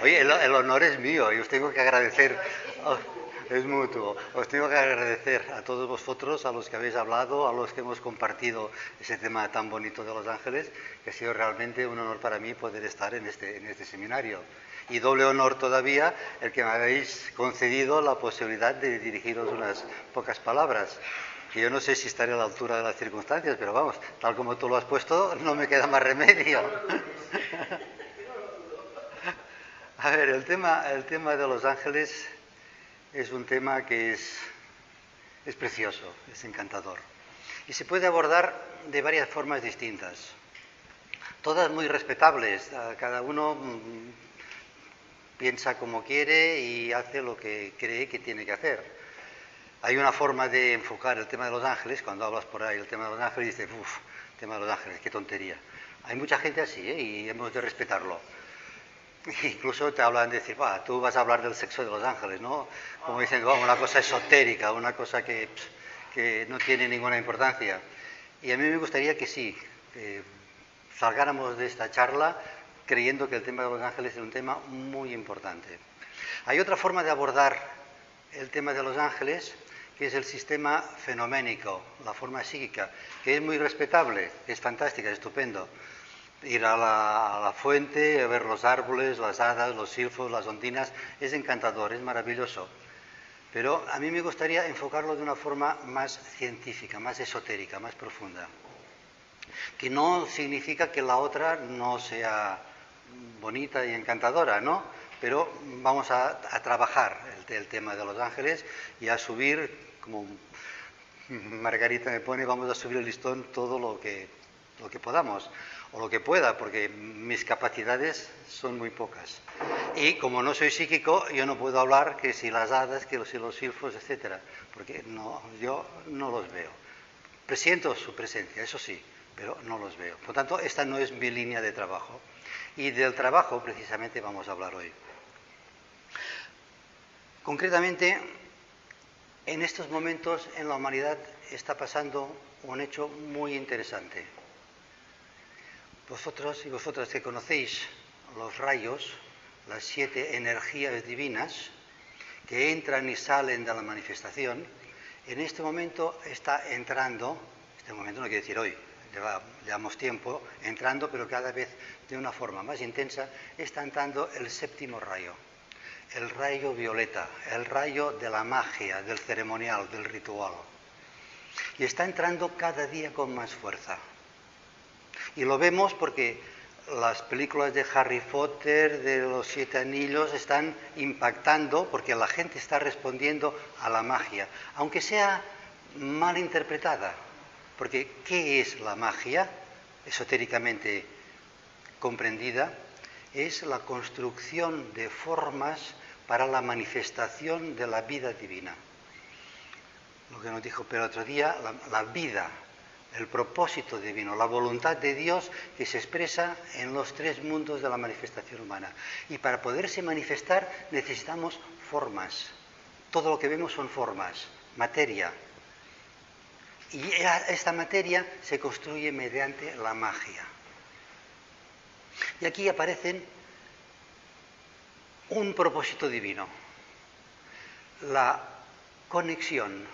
Oye, el honor es mío y os tengo que agradecer, es mutuo, os tengo que agradecer a todos vosotros, a los que habéis hablado, a los que hemos compartido ese tema tan bonito de Los Ángeles, que ha sido realmente un honor para mí poder estar en este seminario. Y doble honor todavía el que me habéis concedido la posibilidad de dirigiros unas pocas palabras. Que yo no sé si estaré a la altura de las circunstancias, pero vamos, tal como tú lo has puesto, no me queda más remedio. A ver, el tema de Los Ángeles es un tema que es precioso, es encantador. Y se puede abordar de varias formas distintas, todas muy respetables. Cada uno piensa como quiere y hace lo que cree que tiene que hacer. Hay una forma de enfocar el tema de Los Ángeles, cuando hablas por ahí del tema de Los Ángeles, dices, uff, el tema de Los Ángeles, qué tontería. Hay mucha gente así, y hemos de respetarlo. Incluso te hablan de decir, tú vas a hablar del sexo de Los Ángeles, ¿no? Como diciendo, una cosa esotérica, una cosa que no tiene ninguna importancia. Y a mí me gustaría que sí, salgáramos de esta charla creyendo que el tema de Los Ángeles es un tema muy importante. Hay otra forma de abordar el tema de Los Ángeles, que es el sistema fenoménico, la forma psíquica, que es muy respetable, que es fantástica, es estupendo. Ir a la fuente, a ver los árboles, las hadas, los silfos, las ondinas, es encantador, es maravilloso. Pero a mí me gustaría enfocarlo de una forma más científica, más esotérica, más profunda. Que no significa que la otra no sea bonita y encantadora, ¿no? Pero vamos a trabajar el tema de Los Ángeles y a subir, como Margarita me pone, vamos a subir el listón todo lo que podamos, o lo que pueda, porque mis capacidades son muy pocas. Y como no soy psíquico, yo no puedo hablar que si las hadas, que si los silfos, etcétera, porque yo no los veo. Presiento su presencia, eso sí, pero no los veo. Por tanto, esta no es mi línea de trabajo. Y del trabajo, precisamente, vamos a hablar hoy. Concretamente, en estos momentos en la humanidad está pasando un hecho muy interesante. Vosotros y vosotras que conocéis los rayos, las 7 energías divinas que entran y salen de la manifestación, en este momento está entrando, este momento no quiere decir hoy, llevamos tiempo entrando, pero cada vez de una forma más intensa, está entrando el 7º rayo, el rayo violeta, el rayo de la magia, del ceremonial, del ritual. Y está entrando cada día con más fuerza. Y lo vemos porque las películas de Harry Potter, de los 7 anillos, están impactando porque la gente está respondiendo a la magia, aunque sea mal interpretada. Porque ¿qué es la magia? Esotéricamente comprendida, es la construcción de formas para la manifestación de la vida divina. Lo que nos dijo el otro día, la vida, el propósito divino, la voluntad de Dios que se expresa en los 3 mundos de la manifestación humana. Y para poderse manifestar necesitamos formas. Todo lo que vemos son formas, materia. Y esta materia se construye mediante la magia. Y aquí aparecen un propósito divino, la conexión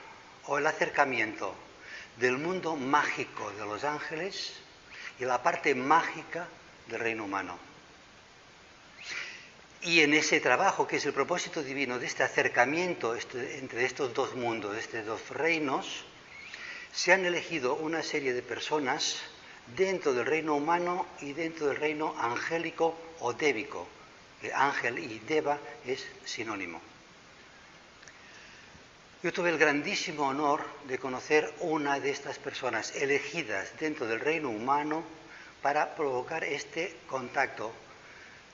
o el acercamiento del mundo mágico de los ángeles y la parte mágica del reino humano. Y en ese trabajo, que es el propósito divino de este acercamiento entre estos 2 mundos, estos 2 reinos, se han elegido una serie de personas dentro del reino humano y dentro del reino angélico o débico, que ángel y deva es sinónimo. Yo tuve el grandísimo honor de conocer una de estas personas elegidas dentro del reino humano para provocar este contacto.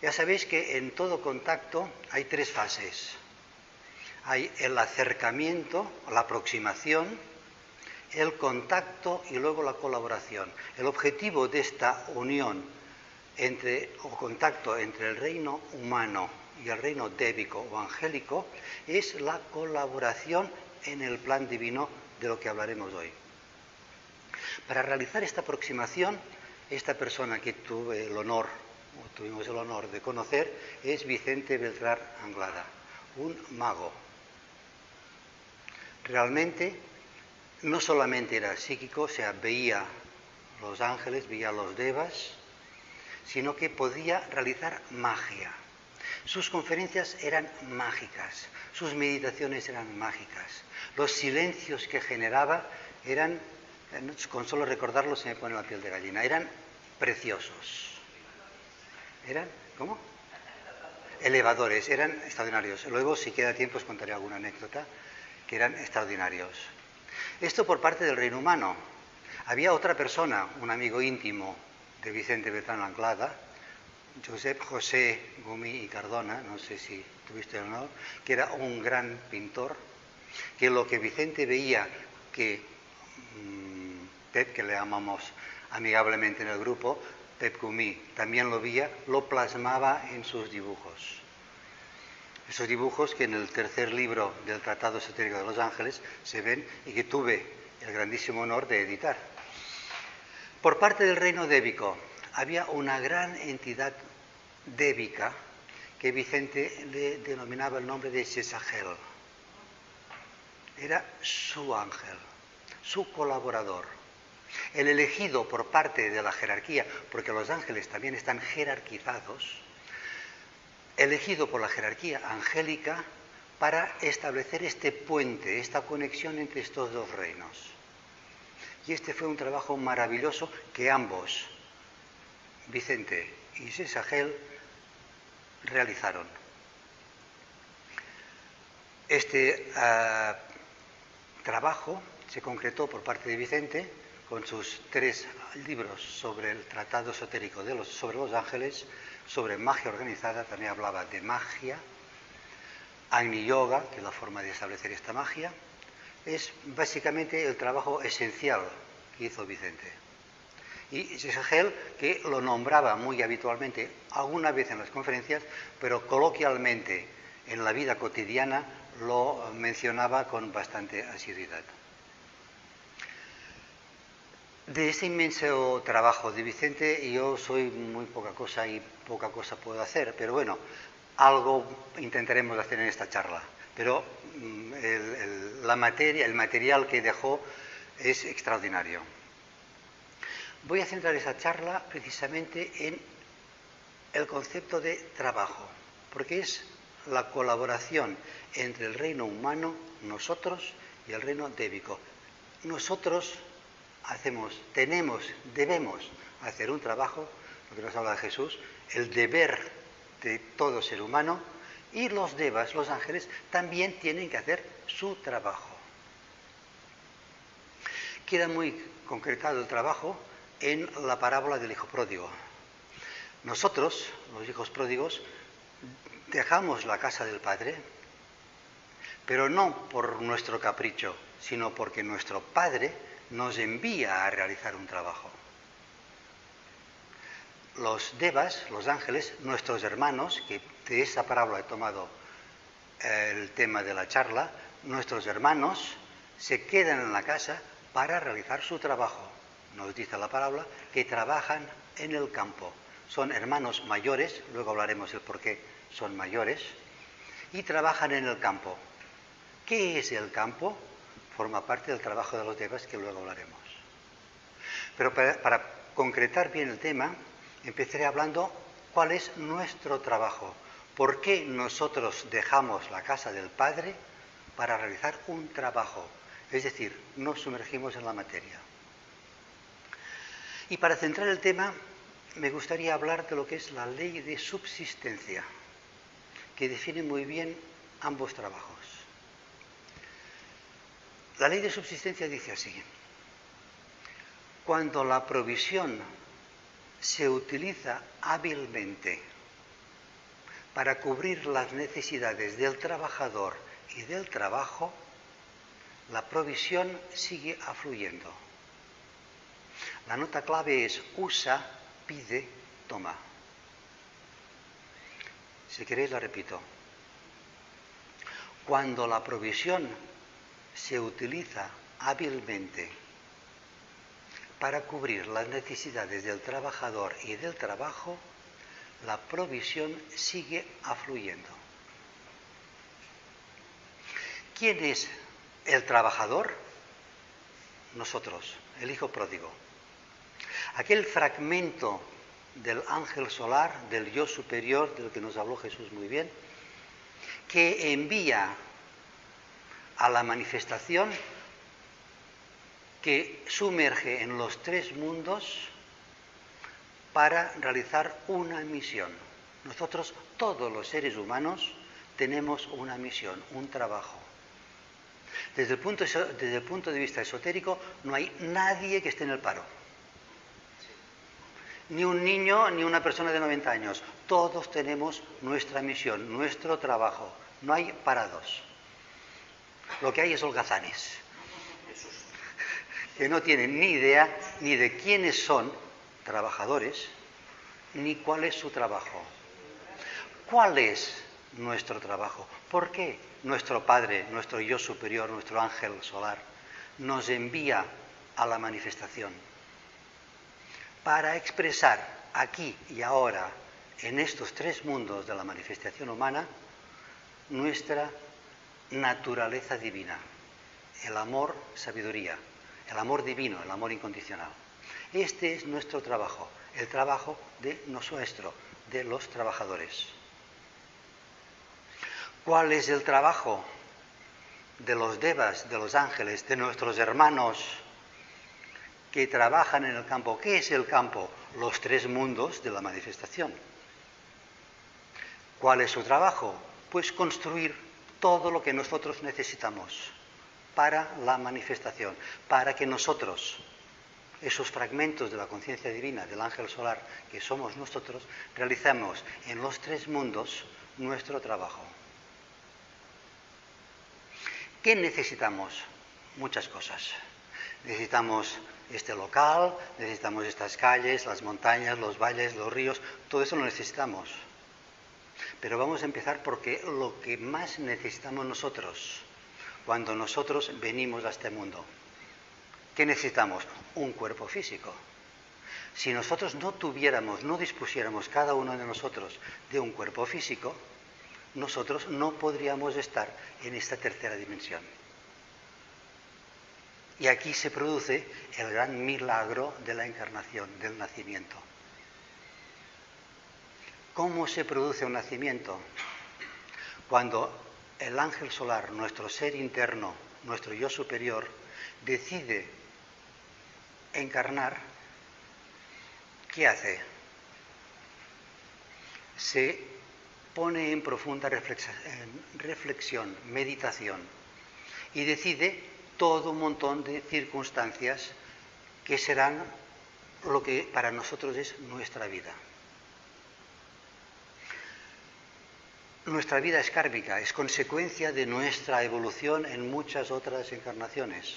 Ya sabéis que en todo contacto hay 3 fases. Hay el acercamiento, la aproximación, el contacto y luego la colaboración. El objetivo de esta unión o contacto entre el reino humano y el reino débico o angélico es la colaboración en el plan divino de lo que hablaremos hoy. Para realizar esta aproximación, esta persona que tuve el honor o tuvimos el honor de conocer, es Vicente Beltrán Anglada, un mago. Realmente no solamente era psíquico, o sea, veía los ángeles, veía los devas, sino que podía realizar magia. Sus conferencias eran mágicas, sus meditaciones eran mágicas, los silencios que generaba eran, con solo recordarlos se me pone la piel de gallina, eran preciosos. ¿Eran? ¿Cómo? Elevadores, eran extraordinarios. Luego, si queda tiempo, os contaré alguna anécdota, que eran extraordinarios. Esto por parte del reino humano. Había otra persona, un amigo íntimo de Vicente Beltrán Anglada, Josep José Gomí y Cardona, no sé si tuviste el honor, que era un gran pintor, que lo que Vicente veía que Pep, que le llamamos amigablemente en el grupo, Pep Gomí, también lo veía, lo plasmaba en sus dibujos. Esos dibujos que en el tercer libro del Tratado Esotérico de los Ángeles se ven y que tuve el grandísimo honor de editar. Por parte del reino débico había una gran entidad débica que Vicente le denominaba el nombre de Sesagel. Era su ángel, su colaborador, el elegido por parte de la jerarquía, porque los ángeles también están jerarquizados, elegido por la jerarquía angélica para establecer este puente, esta conexión entre estos dos reinos. Y este fue un trabajo maravilloso que ambos, Vicente y Sesagel, realizaron. Este trabajo se concretó por parte de Vicente con sus 3 libros sobre el tratado esotérico sobre los ángeles, sobre magia organizada, también hablaba de magia, Agni Yoga, que es la forma de establecer esta magia. Es básicamente el trabajo esencial que hizo Vicente. Y Sesagel, que lo nombraba muy habitualmente, alguna vez en las conferencias, pero coloquialmente en la vida cotidiana lo mencionaba con bastante asiduidad. De ese inmenso trabajo de Vicente yo soy muy poca cosa y poca cosa puedo hacer, pero bueno, algo intentaremos hacer en esta charla. Pero el material que dejó es extraordinario. Voy a centrar esa charla precisamente en el concepto de trabajo, porque es la colaboración entre el reino humano, nosotros, y el reino débico. Nosotros debemos hacer un trabajo, lo que nos habla de Jesús, el deber de todo ser humano, y los devas, los ángeles, también tienen que hacer su trabajo. Queda muy concretado el trabajo en la parábola del hijo pródigo. Nosotros, los hijos pródigos, dejamos la casa del Padre, pero no por nuestro capricho, sino porque nuestro Padre nos envía a realizar un trabajo. Los devas, los ángeles, nuestros hermanos, que de esa parábola he tomado el tema de la charla, nuestros hermanos se quedan en la casa para realizar su trabajo. Nos dice la parábola que trabajan en el campo. Son hermanos mayores, luego hablaremos del por qué son mayores, y trabajan en el campo. ¿Qué es el campo? Forma parte del trabajo de los devas, que luego hablaremos. Pero para concretar bien el tema, empezaré hablando cuál es nuestro trabajo. ¿Por qué nosotros dejamos la casa del Padre para realizar un trabajo? Es decir, nos sumergimos en la materia. Y para centrar el tema, me gustaría hablar de lo que es la ley de subsistencia, que define muy bien ambos trabajos. La ley de subsistencia dice así: cuando la provisión se utiliza hábilmente para cubrir las necesidades del trabajador y del trabajo, la provisión sigue afluyendo. La nota clave es usa, pide, toma. Si queréis la repito. Cuando la provisión se utiliza hábilmente para cubrir las necesidades del trabajador y del trabajo, la provisión sigue afluyendo. ¿Quién es el trabajador? Nosotros, el hijo pródigo. Aquel fragmento del ángel solar, del yo superior, del que nos habló Jesús muy bien, que envía a la manifestación, que sumerge en los tres mundos para realizar una misión. Nosotros, todos los seres humanos, tenemos una misión, un trabajo. Desde el punto de vista esotérico, no hay nadie que esté en el paro. Ni un niño, ni una persona de 90 años. Todos tenemos nuestra misión, nuestro trabajo. No hay parados. Lo que hay es holgazanes, que no tienen ni idea ni de quiénes son trabajadores, ni cuál es su trabajo. ¿Cuál es nuestro trabajo? ¿Por qué nuestro Padre, nuestro yo superior, nuestro ángel solar, nos envía a la manifestación? Para expresar aquí y ahora, en estos tres mundos de la manifestación humana, nuestra naturaleza divina, el amor, sabiduría, el amor divino, el amor incondicional. Este es nuestro trabajo, el trabajo de de los trabajadores. ¿Cuál es el trabajo de los devas, de los ángeles, de nuestros hermanos que trabajan en el campo? ¿Qué es el campo? Los tres mundos de la manifestación. ¿Cuál es su trabajo? Pues construir todo lo que nosotros necesitamos para la manifestación, para que nosotros, esos fragmentos de la conciencia divina, del ángel solar, que somos nosotros, realicemos en los tres mundos nuestro trabajo. ¿Qué necesitamos? Muchas cosas. Necesitamos este local, necesitamos estas calles, las montañas, los valles, los ríos, todo eso lo necesitamos. Pero vamos a empezar porque lo que más necesitamos nosotros, cuando nosotros venimos a este mundo, ¿qué necesitamos? Un cuerpo físico. Si nosotros no dispusiéramos cada uno de nosotros de un cuerpo físico, nosotros no podríamos estar en esta tercera dimensión. Y aquí se produce el gran milagro de la encarnación, del nacimiento. ¿Cómo se produce un nacimiento? Cuando el ángel solar, nuestro ser interno, nuestro yo superior, decide encarnar, ¿qué hace? Se pone en profunda reflexión, meditación, y decide todo un montón de circunstancias que serán lo que para nosotros es nuestra vida. Nuestra vida es kármica, es consecuencia de nuestra evolución en muchas otras encarnaciones.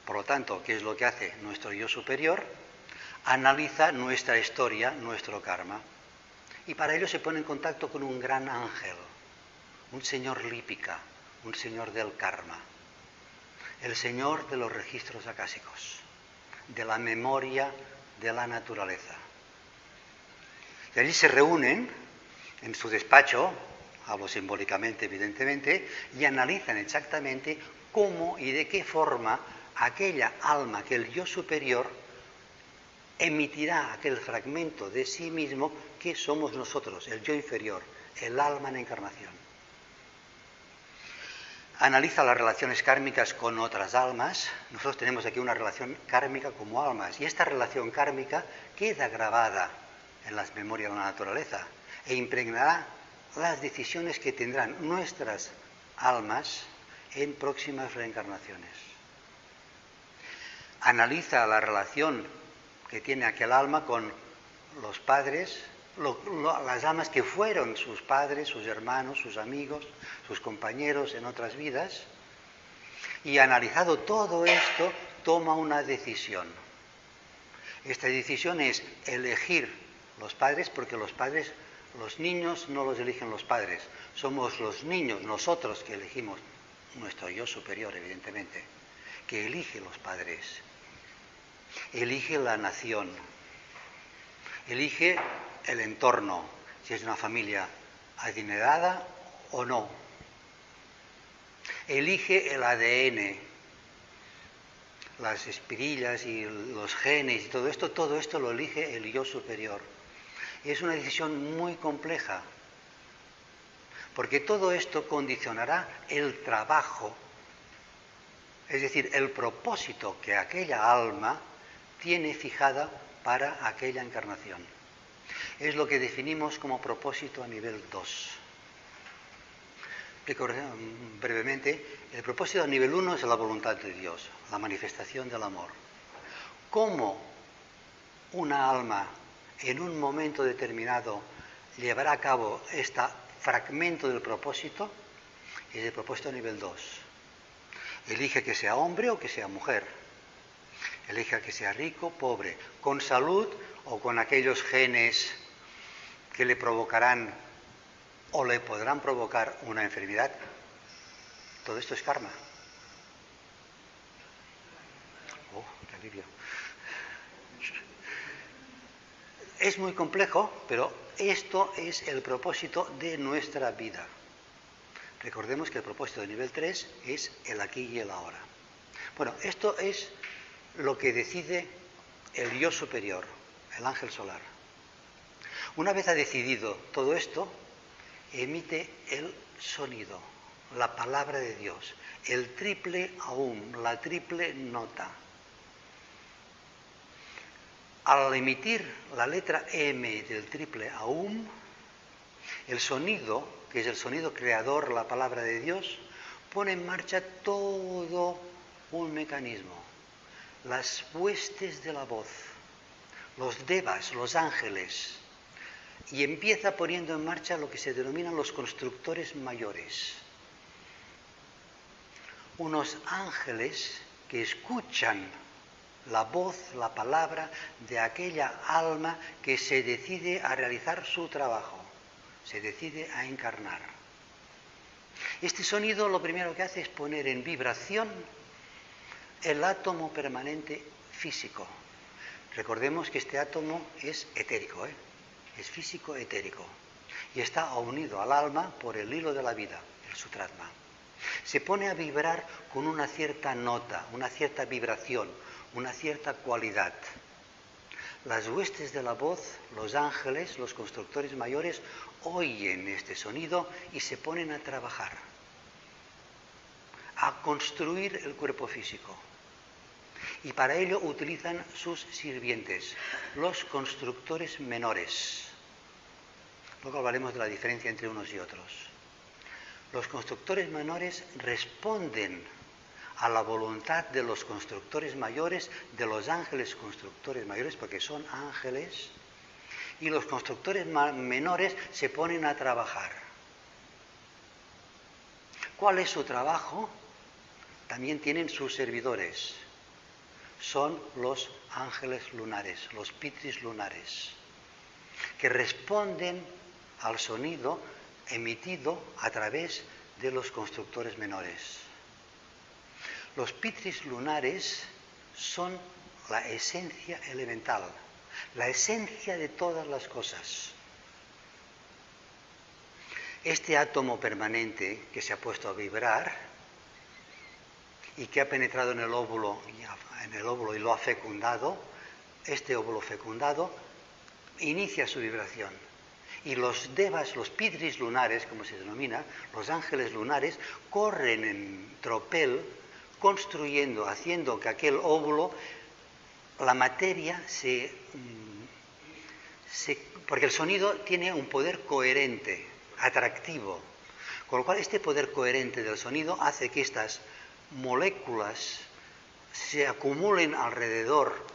Por lo tanto, ¿qué es lo que hace nuestro yo superior? Analiza nuestra historia, nuestro karma. Y para ello se pone en contacto con un gran ángel, un señor lípica, un señor del karma, el señor de los registros acásicos, de la memoria de la naturaleza. Y allí se reúnen en su despacho, hablo simbólicamente evidentemente, y analizan exactamente cómo y de qué forma aquella alma, aquel yo superior, emitirá aquel fragmento de sí mismo que somos nosotros, el yo inferior, el alma en encarnación. Analiza las relaciones kármicas con otras almas. Nosotros tenemos aquí una relación kármica como almas, y esta relación kármica queda grabada en las memorias de la naturaleza e impregnará las decisiones que tendrán nuestras almas en próximas reencarnaciones. Analiza la relación que tiene aquel alma con los padres, las almas que fueron sus padres, sus hermanos, sus amigos, sus compañeros en otras vidas, y analizado todo esto, toma una decisión. Esta decisión es elegir los padres, porque los niños no los eligen los padres, somos los niños, nosotros que elegimos, nuestro yo superior evidentemente, que elige los padres. Elige la nación, elige el entorno, si es una familia adinerada o no. Elige el ADN, las espirillas y los genes y todo esto lo elige el yo superior. Es una decisión muy compleja, porque todo esto condicionará el trabajo, es decir, el propósito que aquella alma tiene fijada para aquella encarnación. Es lo que definimos como propósito a nivel 2. Explico brevemente. El propósito a nivel 1 es la voluntad de Dios, la manifestación del amor. ¿Cómo una alma en un momento determinado llevará a cabo este fragmento del propósito? Es el propósito a nivel 2. Elige que sea hombre o que sea mujer. Elige que sea rico, pobre, con salud o con aquellos genes que le provocarán o le podrán provocar una enfermedad. Todo esto es karma. Oh, qué alivio. Es muy complejo, pero esto es el propósito de nuestra vida. Recordemos que el propósito de nivel 3 es el aquí y el ahora. Bueno, esto es lo que decide el yo superior, el ángel solar. Una vez ha decidido todo esto, emite el sonido, la palabra de Dios, el triple aum, la triple nota. Al emitir la letra M del triple aum, el sonido, que es el sonido creador, la palabra de Dios, pone en marcha todo un mecanismo. Las huestes de la voz, los devas, los ángeles, y empieza poniendo en marcha lo que se denominan los constructores mayores. Unos ángeles que escuchan la voz, la palabra de aquella alma que se decide a realizar su trabajo, se decide a encarnar. Este sonido lo primero que hace es poner en vibración el átomo permanente físico. Recordemos que este átomo es etérico, es físico etérico, y está unido al alma por el hilo de la vida, el sutratma. Se pone a vibrar con una cierta nota, una cierta vibración, una cierta cualidad. Las huestes de la voz, los ángeles, los constructores mayores, oyen este sonido y se ponen a trabajar, a construir el cuerpo físico. Y para ello utilizan sus sirvientes, los constructores menores. Luego hablaremos de la diferencia entre unos y otros. Los constructores menores responden a la voluntad de los constructores mayores, de los ángeles constructores mayores, porque son ángeles, y los constructores menores se ponen a trabajar. ¿Cuál es su trabajo? También tienen sus servidores. Son los ángeles lunares, los pitris lunares, que responden al sonido emitido a través de los constructores menores. Los pitris lunares son la esencia elemental, la esencia de todas las cosas. Este átomo permanente que se ha puesto a vibrar y que ha penetrado en el óvulo y lo ha fecundado, este óvulo fecundado inicia su vibración. Y los devas, los pitris lunares, como se denomina, los ángeles lunares, corren en tropel, construyendo, haciendo que aquel óvulo, la materia porque el sonido tiene un poder coherente, atractivo, con lo cual este poder coherente del sonido hace que estas moléculas se acumulen alrededor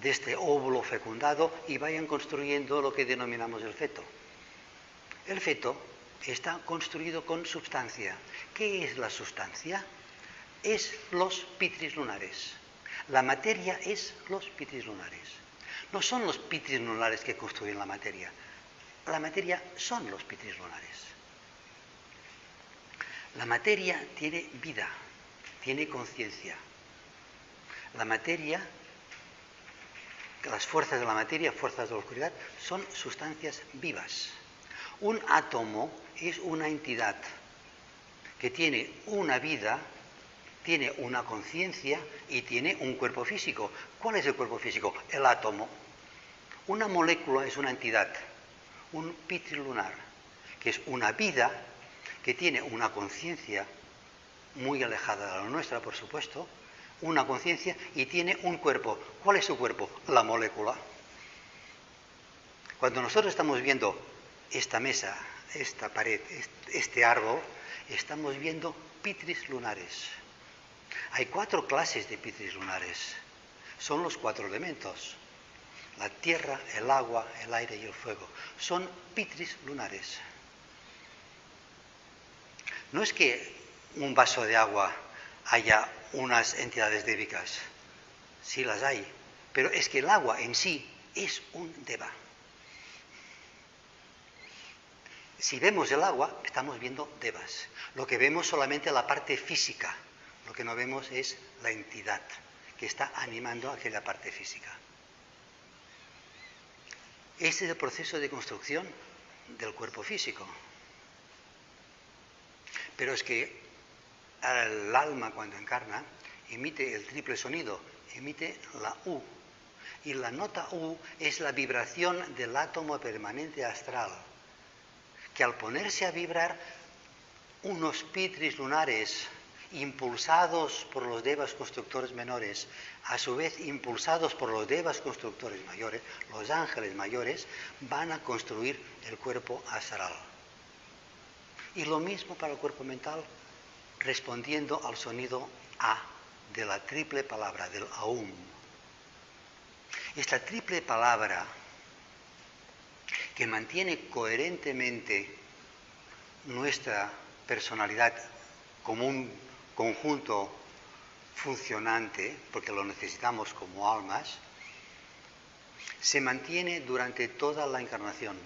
de este óvulo fecundado y vayan construyendo lo que denominamos el feto. El feto está construido con sustancia. ¿Qué es la sustancia? Es los pitris lunares. La materia es los pitris lunares. No son los pitris lunares que construyen la materia. La materia son los pitris lunares. La materia tiene vida, tiene conciencia. La materia las fuerzas de la materia, fuerzas de la oscuridad, son sustancias vivas. Un átomo es una entidad que tiene una vida, tiene una conciencia y tiene un cuerpo físico. ¿Cuál es el cuerpo físico? El átomo. Una molécula es una entidad, un pitris lunar, que es una vida que tiene una conciencia muy alejada de la nuestra, por supuesto, una conciencia y tiene un cuerpo. ¿Cuál es su cuerpo? La molécula. Cuando nosotros estamos viendo esta mesa, esta pared, este árbol, estamos viendo pitris lunares. Hay 4 clases de pitris lunares. Son los 4 elementos. La tierra, el agua, el aire y el fuego. Son pitris lunares. No es que un vaso de agua haya unas entidades débicas. Sí las hay. Pero es que el agua en sí es un deva. Si vemos el agua, estamos viendo devas. Lo que vemos solamente la parte física. Lo que no vemos es la entidad que está animando aquella parte física. Este es el proceso de construcción del cuerpo físico. Pero es que el alma, cuando encarna, emite el triple sonido, emite la U. Y la nota U es la vibración del átomo permanente astral, que al ponerse a vibrar, unos pitris lunares impulsados por los devas constructores menores, a su vez impulsados por los devas constructores mayores, los ángeles mayores, van a construir el cuerpo astral. Y lo mismo para el cuerpo mental, respondiendo al sonido A de la triple palabra, del Aum. Esta triple palabra que mantiene coherentemente nuestra personalidad como un conjunto funcionante, porque lo necesitamos como almas, se mantiene durante toda la encarnación.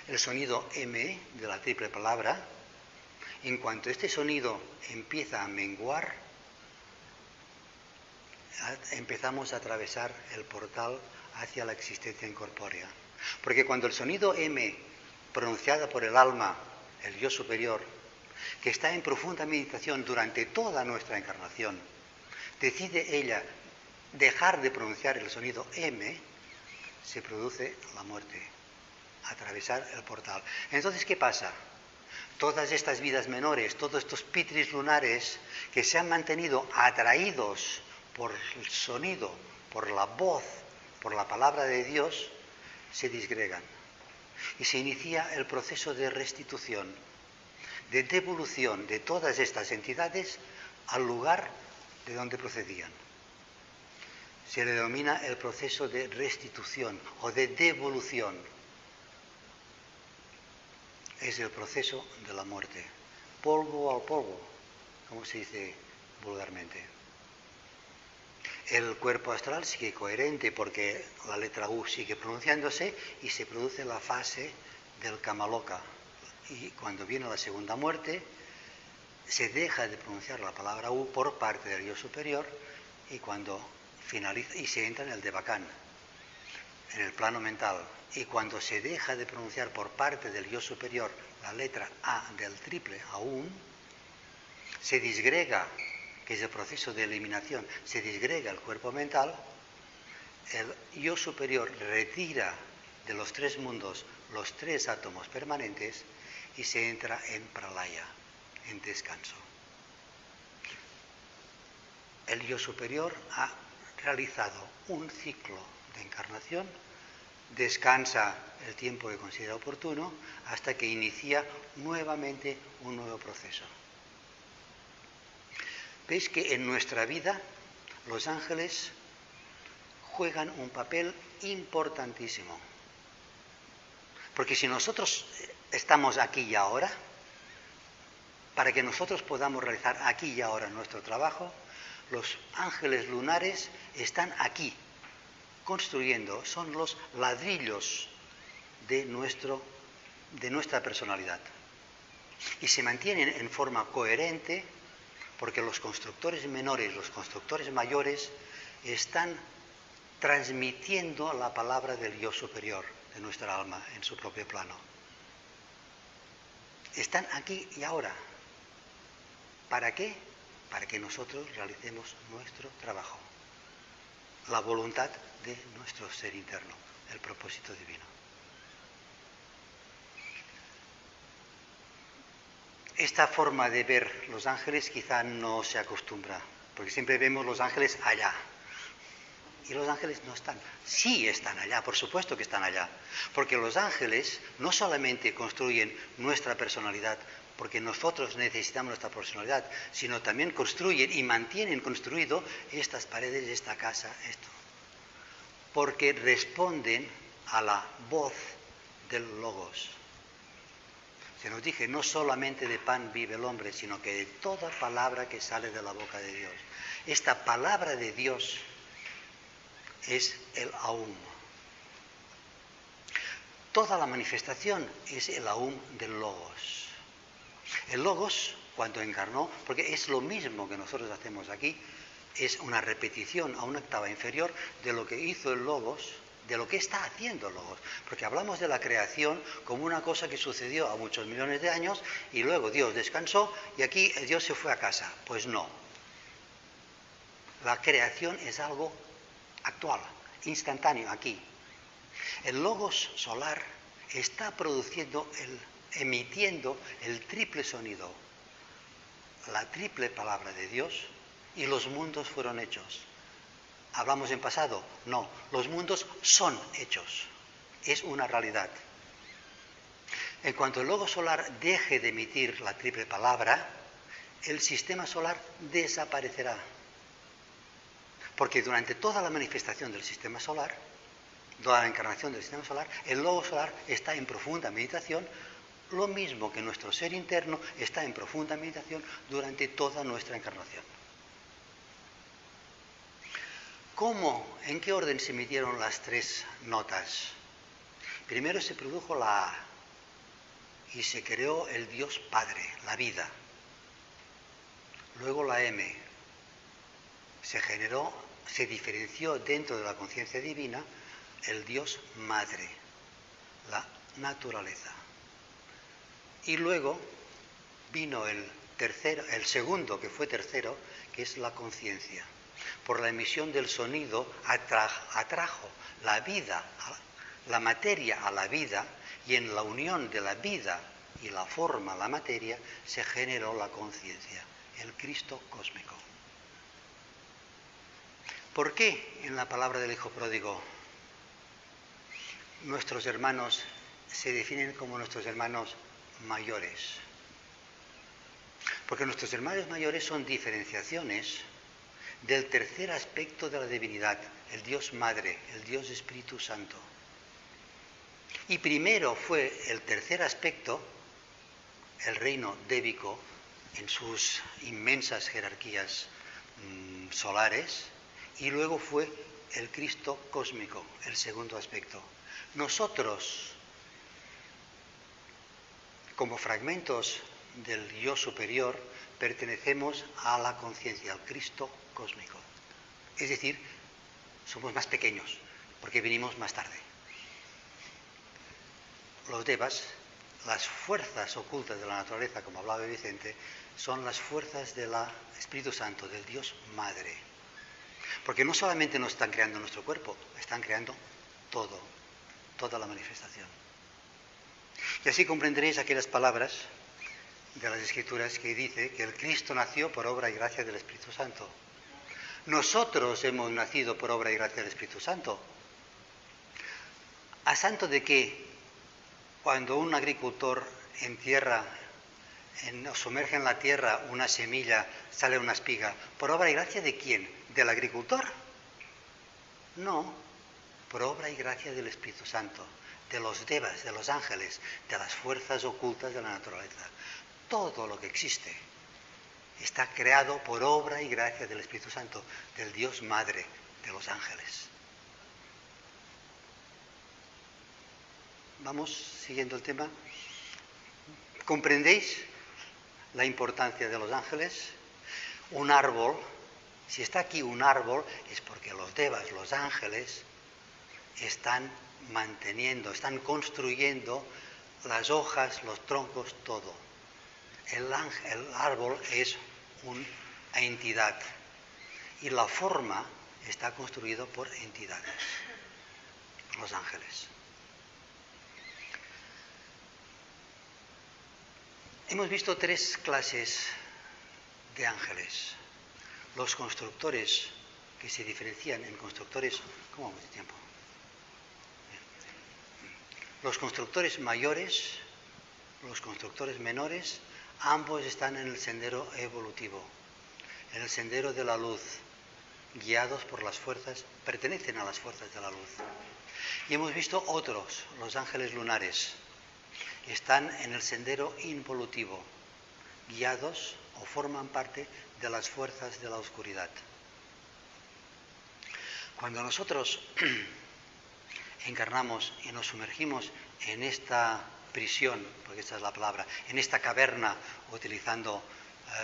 El sonido M de la triple palabra, en cuanto este sonido empieza a menguar, empezamos a atravesar el portal hacia la existencia incorpórea. Porque cuando el sonido M, pronunciado por el alma, el yo superior, que está en profunda meditación durante toda nuestra encarnación, decide ella dejar de pronunciar el sonido M, se produce la muerte, atravesar el portal. Entonces, ¿qué pasa? Todas estas vidas menores, todos estos pitris lunares que se han mantenido atraídos por el sonido, por la voz, por la palabra de Dios, se disgregan. Y se inicia el proceso de restitución, de devolución de todas estas entidades al lugar de donde procedían. Se le denomina el proceso de restitución o de devolución. Es el proceso de la muerte. Polvo al polvo, como se dice vulgarmente. El cuerpo astral sigue coherente porque la letra U sigue pronunciándose y se produce la fase del Kamaloka. Y cuando viene la segunda muerte, se deja de pronunciar la palabra U por parte del yo superior y cuando finaliza, y se entra en el Devacán, en el plano mental. Y cuando se deja de pronunciar por parte del yo superior la letra A del triple Aum, se disgrega, que es el proceso de eliminación, se disgrega el cuerpo mental, el yo superior retira de los 3 mundos los 3 átomos permanentes y se entra en pralaya, en descanso. El yo superior ha realizado un ciclo de encarnación, descansa el tiempo que considera oportuno hasta que inicia nuevamente un nuevo proceso. Veis que en nuestra vida los ángeles juegan un papel importantísimo. Porque si nosotros estamos aquí y ahora, para que nosotros podamos realizar aquí y ahora nuestro trabajo, los ángeles lunares están aquí, construyendo, son los ladrillos de nuestra personalidad. Y se mantienen en forma coherente porque los constructores menores, los constructores mayores, están transmitiendo la palabra del yo superior de nuestra alma en su propio plano. Están aquí y ahora. ¿Para qué? Para que nosotros realicemos nuestro trabajo, la voluntad de nuestro ser interno, el propósito divino. Esta forma de ver los ángeles quizá no se acostumbra, porque siempre vemos los ángeles allá. Y los ángeles no están. Sí están allá, por supuesto que están allá. Porque los ángeles no solamente construyen nuestra personalidad, porque nosotros necesitamos nuestra personalidad, sino también construyen y mantienen construido estas paredes, esta casa, esto. Porque responden a la voz del Logos. Se nos dice, no solamente de pan vive el hombre, sino que de toda palabra que sale de la boca de Dios. Esta palabra de Dios es el Aum. Toda la manifestación es el Aum del Logos. El Logos, cuando encarnó, porque es lo mismo que nosotros hacemos aquí, es una repetición a una octava inferior de lo que hizo el Logos, de lo que está haciendo el Logos. Porque hablamos de la creación como una cosa que sucedió a muchos millones de años y luego Dios descansó y aquí Dios se fue a casa. Pues no. La creación es algo actual, instantáneo, aquí. El Logos solar está emitiendo el triple sonido, la triple palabra de Dios, y los mundos fueron hechos. ¿Hablamos en pasado? No, los mundos son hechos, es una realidad. En cuanto el Logos solar deje de emitir la triple palabra, el sistema solar desaparecerá. Porque durante toda la manifestación del sistema solar, toda la encarnación del sistema solar, el Logos solar está en profunda meditación, lo mismo que nuestro ser interno está en profunda meditación durante toda nuestra encarnación. ¿Cómo, en qué orden se emitieron las tres notas? Primero se produjo la A y se creó el Dios Padre, la vida. Luego la M se diferenció dentro de la conciencia divina el Dios Madre, la naturaleza. Y luego vino el segundo, que fue tercero, que es la conciencia. Por la emisión del sonido atrajo la vida, la materia a la vida, y en la unión de la vida y la forma, la materia, se generó la conciencia, el Cristo cósmico. ¿Por qué en la palabra del Hijo Pródigo nuestros hermanos se definen como nuestros hermanos mayores? Porque nuestros hermanos mayores son diferenciaciones del tercer aspecto de la divinidad, el Dios Madre, el Dios Espíritu Santo. Y primero fue el tercer aspecto, el reino débico, en sus inmensas jerarquías solares, y luego fue el Cristo cósmico, el segundo aspecto. Nosotros, como fragmentos del yo superior, pertenecemos a la conciencia, al Cristo cósmico. Es decir, somos más pequeños, porque venimos más tarde. Los devas, las fuerzas ocultas de la naturaleza, como hablaba Vicente, son las fuerzas del Espíritu Santo, del Dios Madre. Porque no solamente nos están creando nuestro cuerpo, están creando todo, toda la manifestación. Y así comprenderéis aquellas palabras de las Escrituras que dice que el Cristo nació por obra y gracia del Espíritu Santo. Nosotros hemos nacido por obra y gracia del Espíritu Santo. ¿A santo de qué? Cuando un agricultor entierra, sumerge en la tierra una semilla, sale una espiga, ¿por obra y gracia de quién? ¿Del agricultor? No, por obra y gracia del Espíritu Santo, de los devas, de los ángeles, de las fuerzas ocultas de la naturaleza. Todo lo que existe está creado por obra y gracia del Espíritu Santo, del Dios Madre, de los ángeles. Vamos siguiendo el tema. ¿Comprendéis la importancia de los ángeles? Un árbol Si está aquí un árbol es porque los devas, los ángeles, están manteniendo, están construyendo las hojas, los troncos, todo. El árbol es una entidad y la forma está construida por entidades, los ángeles. Hemos visto 3 clases de ángeles. Los constructores, que se diferencian en constructores... ¿Cómo vamos de tiempo? Los constructores mayores, los constructores menores, ambos están en el sendero evolutivo, en el sendero de la luz, guiados por las fuerzas, pertenecen a las fuerzas de la luz. Y hemos visto otros, los ángeles lunares, están en el sendero involutivo, guiados o forman parte de las fuerzas de la oscuridad. Cuando nosotros encarnamos y nos sumergimos en esta prisión, porque esta es la palabra, en esta caverna, utilizando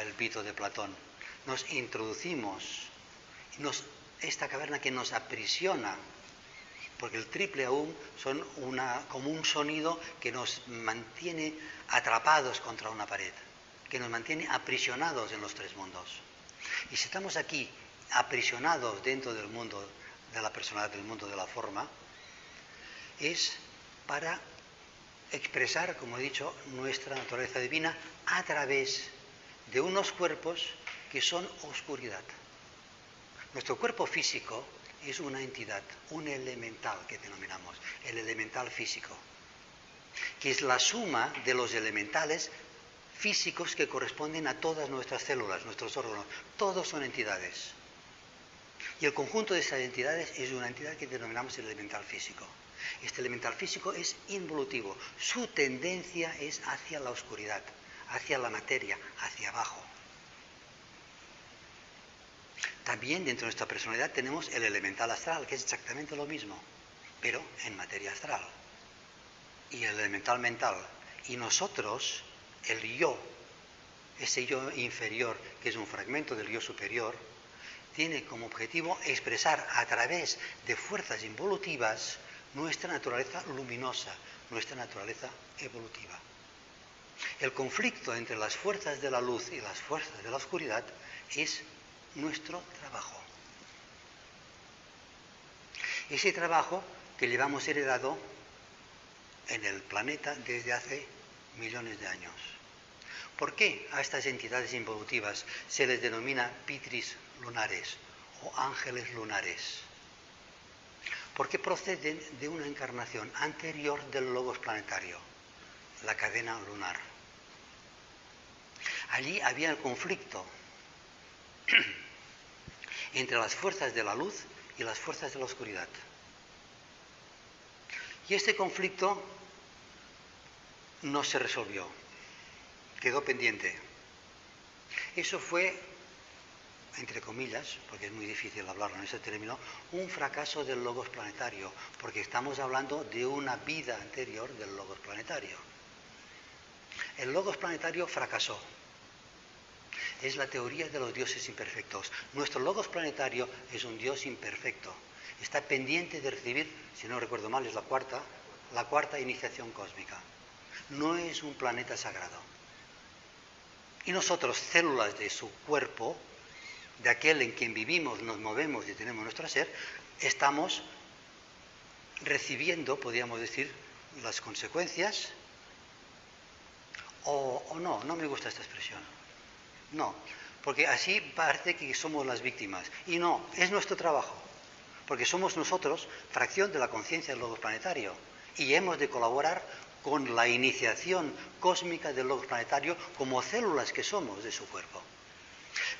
el mito de Platón, nos introducimos, esta caverna que nos aprisiona, porque el triple aum son como un sonido que nos mantiene atrapados contra una pared, que nos mantiene aprisionados en los 3 mundos. Y si estamos aquí aprisionados dentro del mundo de la personalidad, del mundo de la forma, es para expresar, como he dicho, nuestra naturaleza divina a través de unos cuerpos que son oscuridad. Nuestro cuerpo físico es una entidad, un elemental que denominamos, el elemental físico, que es la suma de los elementales físicos que corresponden a todas nuestras células, nuestros órganos, todos son entidades. Y el conjunto de esas entidades es una entidad que denominamos el elemental físico. Este elemental físico es involutivo, su tendencia es hacia la oscuridad, hacia la materia, hacia abajo. También dentro de nuestra personalidad tenemos el elemental astral, que es exactamente lo mismo, pero en materia astral. Y el elemental mental. Y nosotros, el yo, ese yo inferior, que es un fragmento del yo superior, tiene como objetivo expresar a través de fuerzas involutivas nuestra naturaleza luminosa, nuestra naturaleza evolutiva. El conflicto entre las fuerzas de la luz y las fuerzas de la oscuridad es nuestro trabajo. Ese trabajo que llevamos heredado en el planeta desde hace millones de años. ¿Por qué a estas entidades involutivas se les denomina pitris lunares o ángeles lunares? Porque proceden de una encarnación anterior del logos planetario, la cadena lunar. Allí había el conflicto entre las fuerzas de la luz y las fuerzas de la oscuridad. Y este conflicto no se resolvió, quedó pendiente. Eso fue, entre comillas, porque es muy difícil hablarlo en ese término, un fracaso del logos planetario, porque estamos hablando de una vida anterior del logos planetario. El logos planetario fracasó. Es la teoría de los dioses imperfectos. Nuestro logos planetario es un dios imperfecto. Está pendiente de recibir, si no recuerdo mal, es la cuarta iniciación cósmica. No es un planeta sagrado. Y nosotros, células de su cuerpo, de aquel en quien vivimos, nos movemos y tenemos nuestro ser, estamos recibiendo, podríamos decir, las consecuencias, o no me gusta esta expresión. No, porque así parece que somos las víctimas. Y no, es nuestro trabajo, porque somos nosotros fracción de la conciencia del logos planetario y hemos de colaborar con la iniciación cósmica del logos planetario como células que somos de su cuerpo.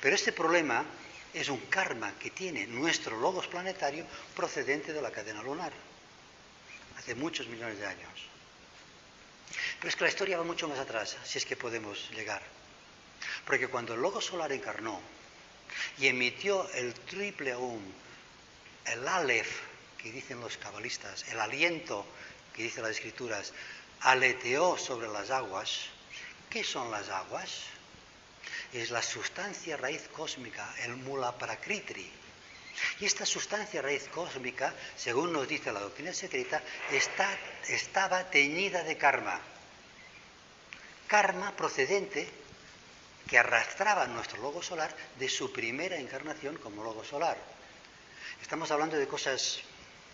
Pero este problema es un karma que tiene nuestro logos planetario procedente de la cadena lunar, hace muchos millones de años. Pero es que la historia va mucho más atrás, si es que podemos llegar. Porque cuando el logos solar encarnó y emitió el triple aum, el Aleph, que dicen los cabalistas, el aliento, que dicen las escrituras, aleteó sobre las aguas. ¿Qué son las aguas? es la sustancia raíz cósmica, el Mula Prakritri. Y esta sustancia raíz cósmica, según nos dice la doctrina secreta, estaba teñida de karma. Karma procedente que arrastraba nuestro logo solar de su primera encarnación como logo solar. Estamos hablando de cosas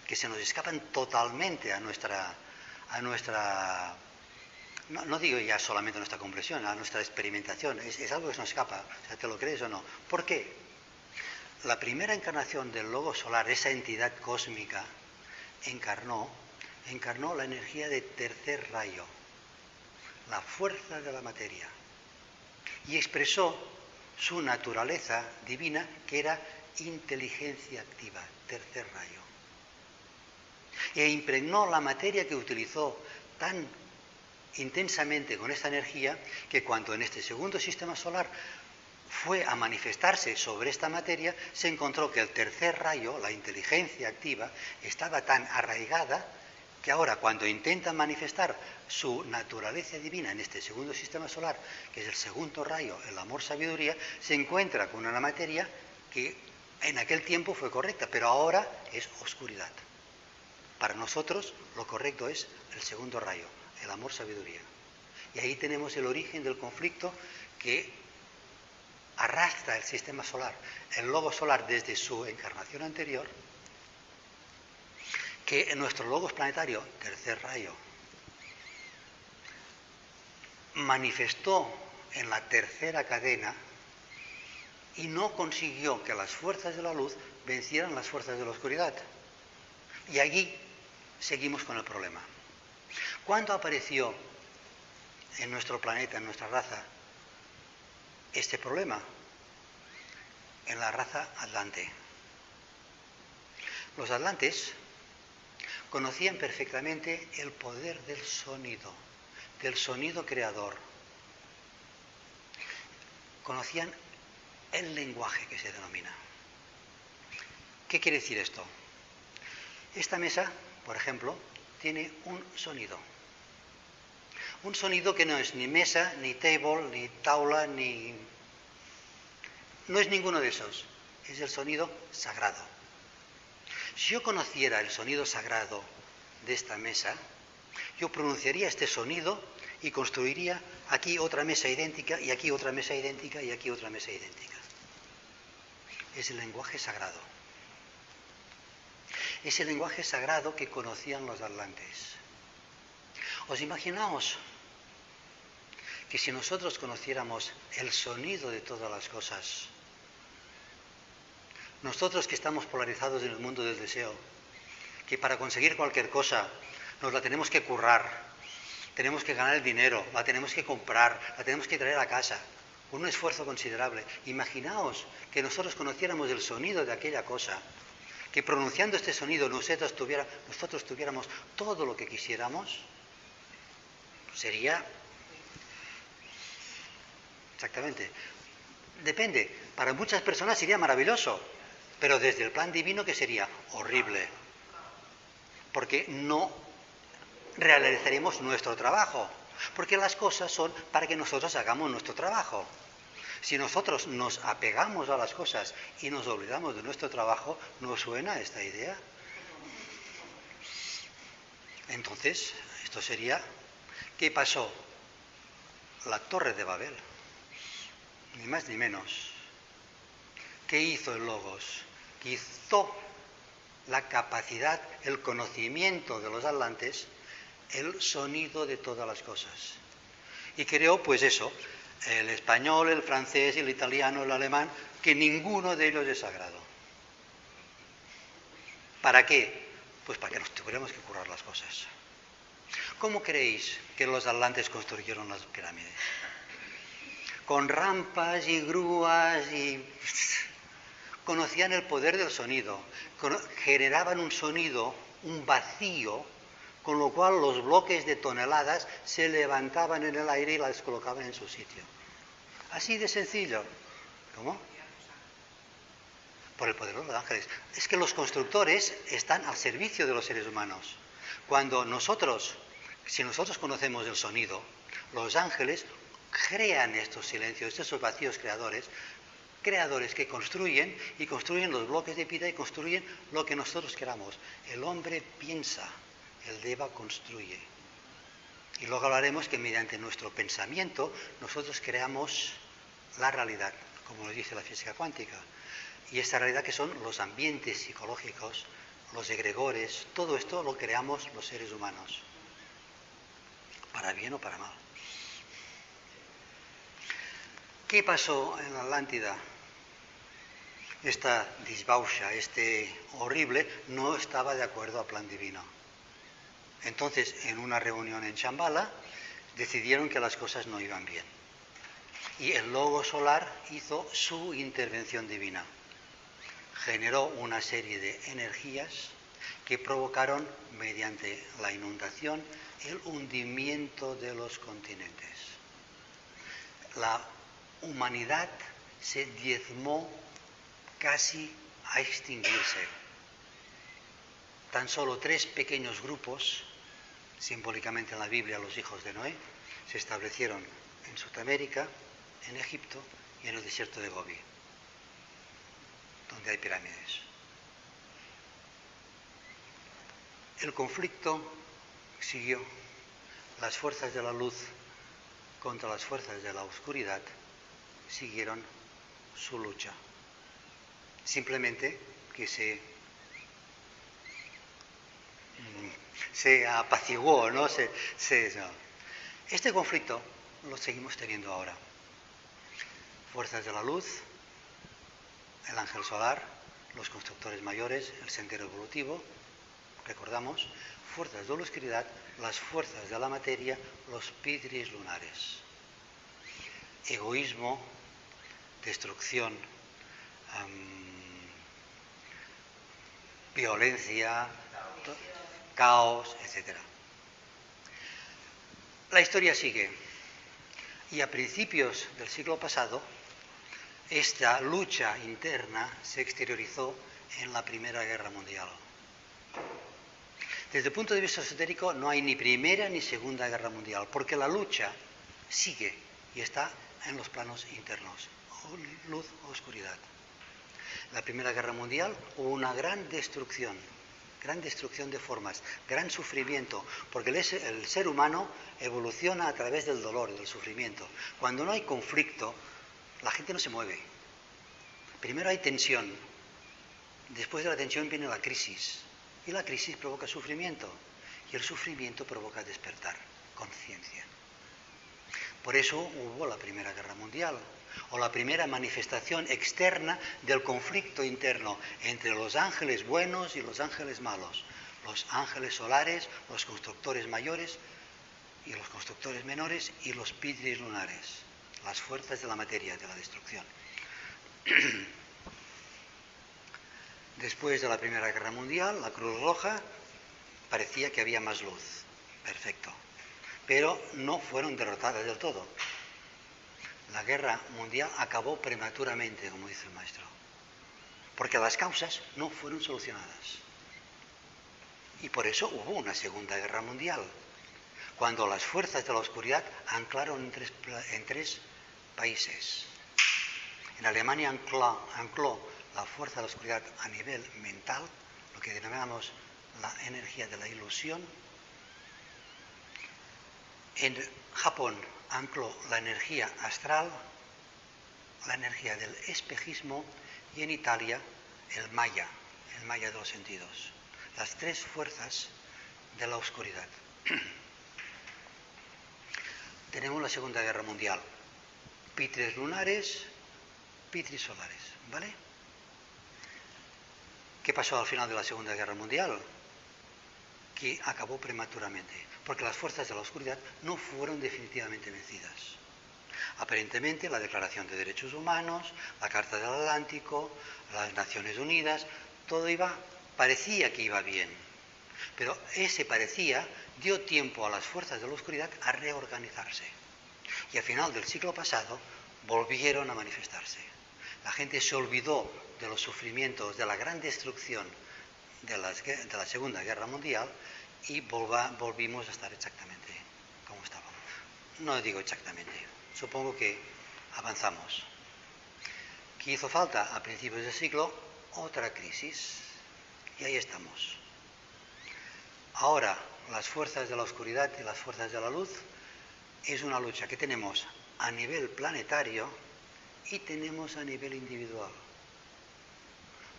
que se nos escapan totalmente a nuestra no digo ya solamente a nuestra comprensión, a nuestra experimentación. Es algo que se nos escapa, o sea, ¿te lo crees o no? ¿Por qué? La primera encarnación del logo solar, esa entidad cósmica, encarnó la energía de tercer rayo, la fuerza de la materia, y expresó su naturaleza divina, que era inteligencia activa, tercer rayo. E impregnó la materia que utilizó tan intensamente con esta energía, que cuando en este segundo sistema solar fue a manifestarse sobre esta materia, se encontró que el tercer rayo, la inteligencia activa, estaba tan arraigada que ahora, cuando intenta manifestar su naturaleza divina en este segundo sistema solar, que es el segundo rayo, el amor-sabiduría, se encuentra con una materia que en aquel tiempo fue correcta, pero ahora es oscuridad. Para nosotros lo correcto es el segundo rayo, el amor-sabiduría. Y ahí tenemos el origen del conflicto que arrastra el sistema solar, el logo solar desde su encarnación anterior, que en nuestro logos planetario, tercer rayo, manifestó en la tercera cadena y no consiguió que las fuerzas de la luz vencieran las fuerzas de la oscuridad. Y allí seguimos con el problema. ¿Cuándo apareció en nuestro planeta, en nuestra raza, este problema? En la raza atlante. Los atlantes conocían perfectamente el poder del sonido creador. Conocían el lenguaje, que se denomina. ¿Qué quiere decir esto? Esta mesa, por ejemplo, tiene un sonido. Un sonido que no es ni mesa, ni table, ni taula, ni... No es ninguno de esos. Es el sonido sagrado. Si yo conociera el sonido sagrado de esta mesa, yo pronunciaría este sonido y construiría aquí otra mesa idéntica, y aquí otra mesa idéntica, y aquí otra mesa idéntica. Es el lenguaje sagrado. Es el lenguaje sagrado que conocían los atlantes. ¿Os imaginaos que si nosotros conociéramos el sonido de todas las cosas, nosotros que estamos polarizados en el mundo del deseo, que para conseguir cualquier cosa nos la tenemos que currar, tenemos que ganar el dinero, la tenemos que comprar, la tenemos que traer a casa, con un esfuerzo considerable. Imaginaos que nosotros conociéramos el sonido de aquella cosa, que pronunciando este sonido nosotros tuviéramos todo lo que quisiéramos. Sería... Exactamente. Depende. Para muchas personas sería maravilloso, pero desde el plan divino, ¿qué sería? Horrible. Porque no realizaremos nuestro trabajo. Porque las cosas son para que nosotros hagamos nuestro trabajo. Si nosotros nos apegamos a las cosas y nos olvidamos de nuestro trabajo, ¿no suena esta idea? Entonces, esto sería... ¿Qué pasó? La Torre de Babel. Ni más ni menos. ¿Qué hizo el Logos? Quitó la capacidad, el conocimiento de los atlantes, el sonido de todas las cosas. Y creó, pues eso, el español, el francés, el italiano, el alemán, que ninguno de ellos es sagrado. ¿Para qué? Pues para que nos tuviéramos que curar las cosas. ¿Cómo creéis que los atlantes construyeron las pirámides? Con rampas y grúas y... Conocían el poder del sonido, generaban un sonido, un vacío, con lo cual los bloques de toneladas se levantaban en el aire y las colocaban en su sitio. Así de sencillo. ¿Cómo? Por el poder de los ángeles. Es que los constructores están al servicio de los seres humanos. Si nosotros conocemos el sonido, los ángeles crean estos silencios, estos vacíos creadores, creadores que construyen y construyen los bloques de vida y construyen lo que nosotros queramos. El hombre piensa, el Deva construye. Y luego hablaremos que mediante nuestro pensamiento nosotros creamos la realidad, como nos dice la física cuántica. Y esta realidad que son los ambientes psicológicos, los egregores, todo esto lo creamos los seres humanos, para bien o para mal. ¿Qué pasó en la Atlántida? Esta disbauxa, este horrible, no estaba de acuerdo al plan divino. Entonces, en una reunión en Shambhala, decidieron que las cosas no iban bien. Y el logo solar hizo su intervención divina. Generó una serie de energías que provocaron, mediante la inundación, el hundimiento de los continentes. La humanidad se diezmó casi a extinguirse. Tan solo 3 pequeños grupos, simbólicamente en la Biblia los hijos de Noé, se establecieron en Sudamérica, en Egipto y en el desierto de Gobi, donde hay pirámides. El conflicto siguió. Las fuerzas de la luz contra las fuerzas de la oscuridad siguieron su lucha. Simplemente que se apaciguó, ¿no? No. Este conflicto lo seguimos teniendo ahora. Fuerzas de la luz, el ángel solar, los constructores mayores, el sendero evolutivo, recordamos, fuerzas de la oscuridad, las fuerzas de la materia, los pitris lunares. Egoísmo, destrucción, violencia, caos, etc. La historia sigue. Y a principios del siglo pasado, esta lucha interna se exteriorizó en la Primera Guerra Mundial. Desde el punto de vista esotérico no hay ni Primera ni Segunda Guerra Mundial, porque la lucha sigue y está en los planos internos, luz o oscuridad. La Primera Guerra Mundial hubo una gran destrucción de formas, gran sufrimiento, porque el ser humano evoluciona a través del dolor, del sufrimiento. Cuando no hay conflicto, la gente no se mueve. Primero hay tensión, después de la tensión viene la crisis, y la crisis provoca sufrimiento, y el sufrimiento provoca despertar, conciencia. Por eso hubo la Primera Guerra Mundial, o la primera manifestación externa del conflicto interno entre los ángeles buenos y los ángeles malos, los ángeles solares, los constructores mayores y los constructores menores y los pitris lunares, las fuerzas de la materia, de la destrucción. Después de la Primera Guerra Mundial, la Cruz Roja parecía que había más luz, perfecto, pero no fueron derrotadas del todo. La guerra mundial acabó prematuramente, como dice el maestro, porque las causas no fueron solucionadas. Y por eso hubo una Segunda Guerra Mundial, cuando las fuerzas de la oscuridad anclaron en tres países. En Alemania ancló la fuerza de la oscuridad a nivel mental, lo que denominamos la energía de la ilusión. En Japón ancló la energía astral, la energía del espejismo, y en Italia el Maya de los sentidos. Las 3 fuerzas de la oscuridad. Tenemos la Segunda Guerra Mundial. Pitris lunares, pitris solares, ¿vale? ¿Qué pasó al final de la Segunda Guerra Mundial? Que acabó prematuramente, porque las fuerzas de la oscuridad no fueron definitivamente vencidas. Aparentemente, la Declaración de Derechos Humanos, la Carta del Atlántico, las Naciones Unidas, todo parecía que iba bien. Pero ese parecía dio tiempo a las fuerzas de la oscuridad a reorganizarse. Y al final del siglo pasado volvieron a manifestarse. La gente se olvidó de los sufrimientos, de la gran destrucción de la Segunda Guerra Mundial y volvimos a estar exactamente como estábamos. no digo exactamente. Supongo que avanzamos. ¿Qué hizo falta a principios del siglo? Otra crisis. Y ahí estamos. Ahora, las fuerzas de la oscuridad y las fuerzas de la luz es una lucha que tenemos a nivel planetario y tenemos a nivel individual.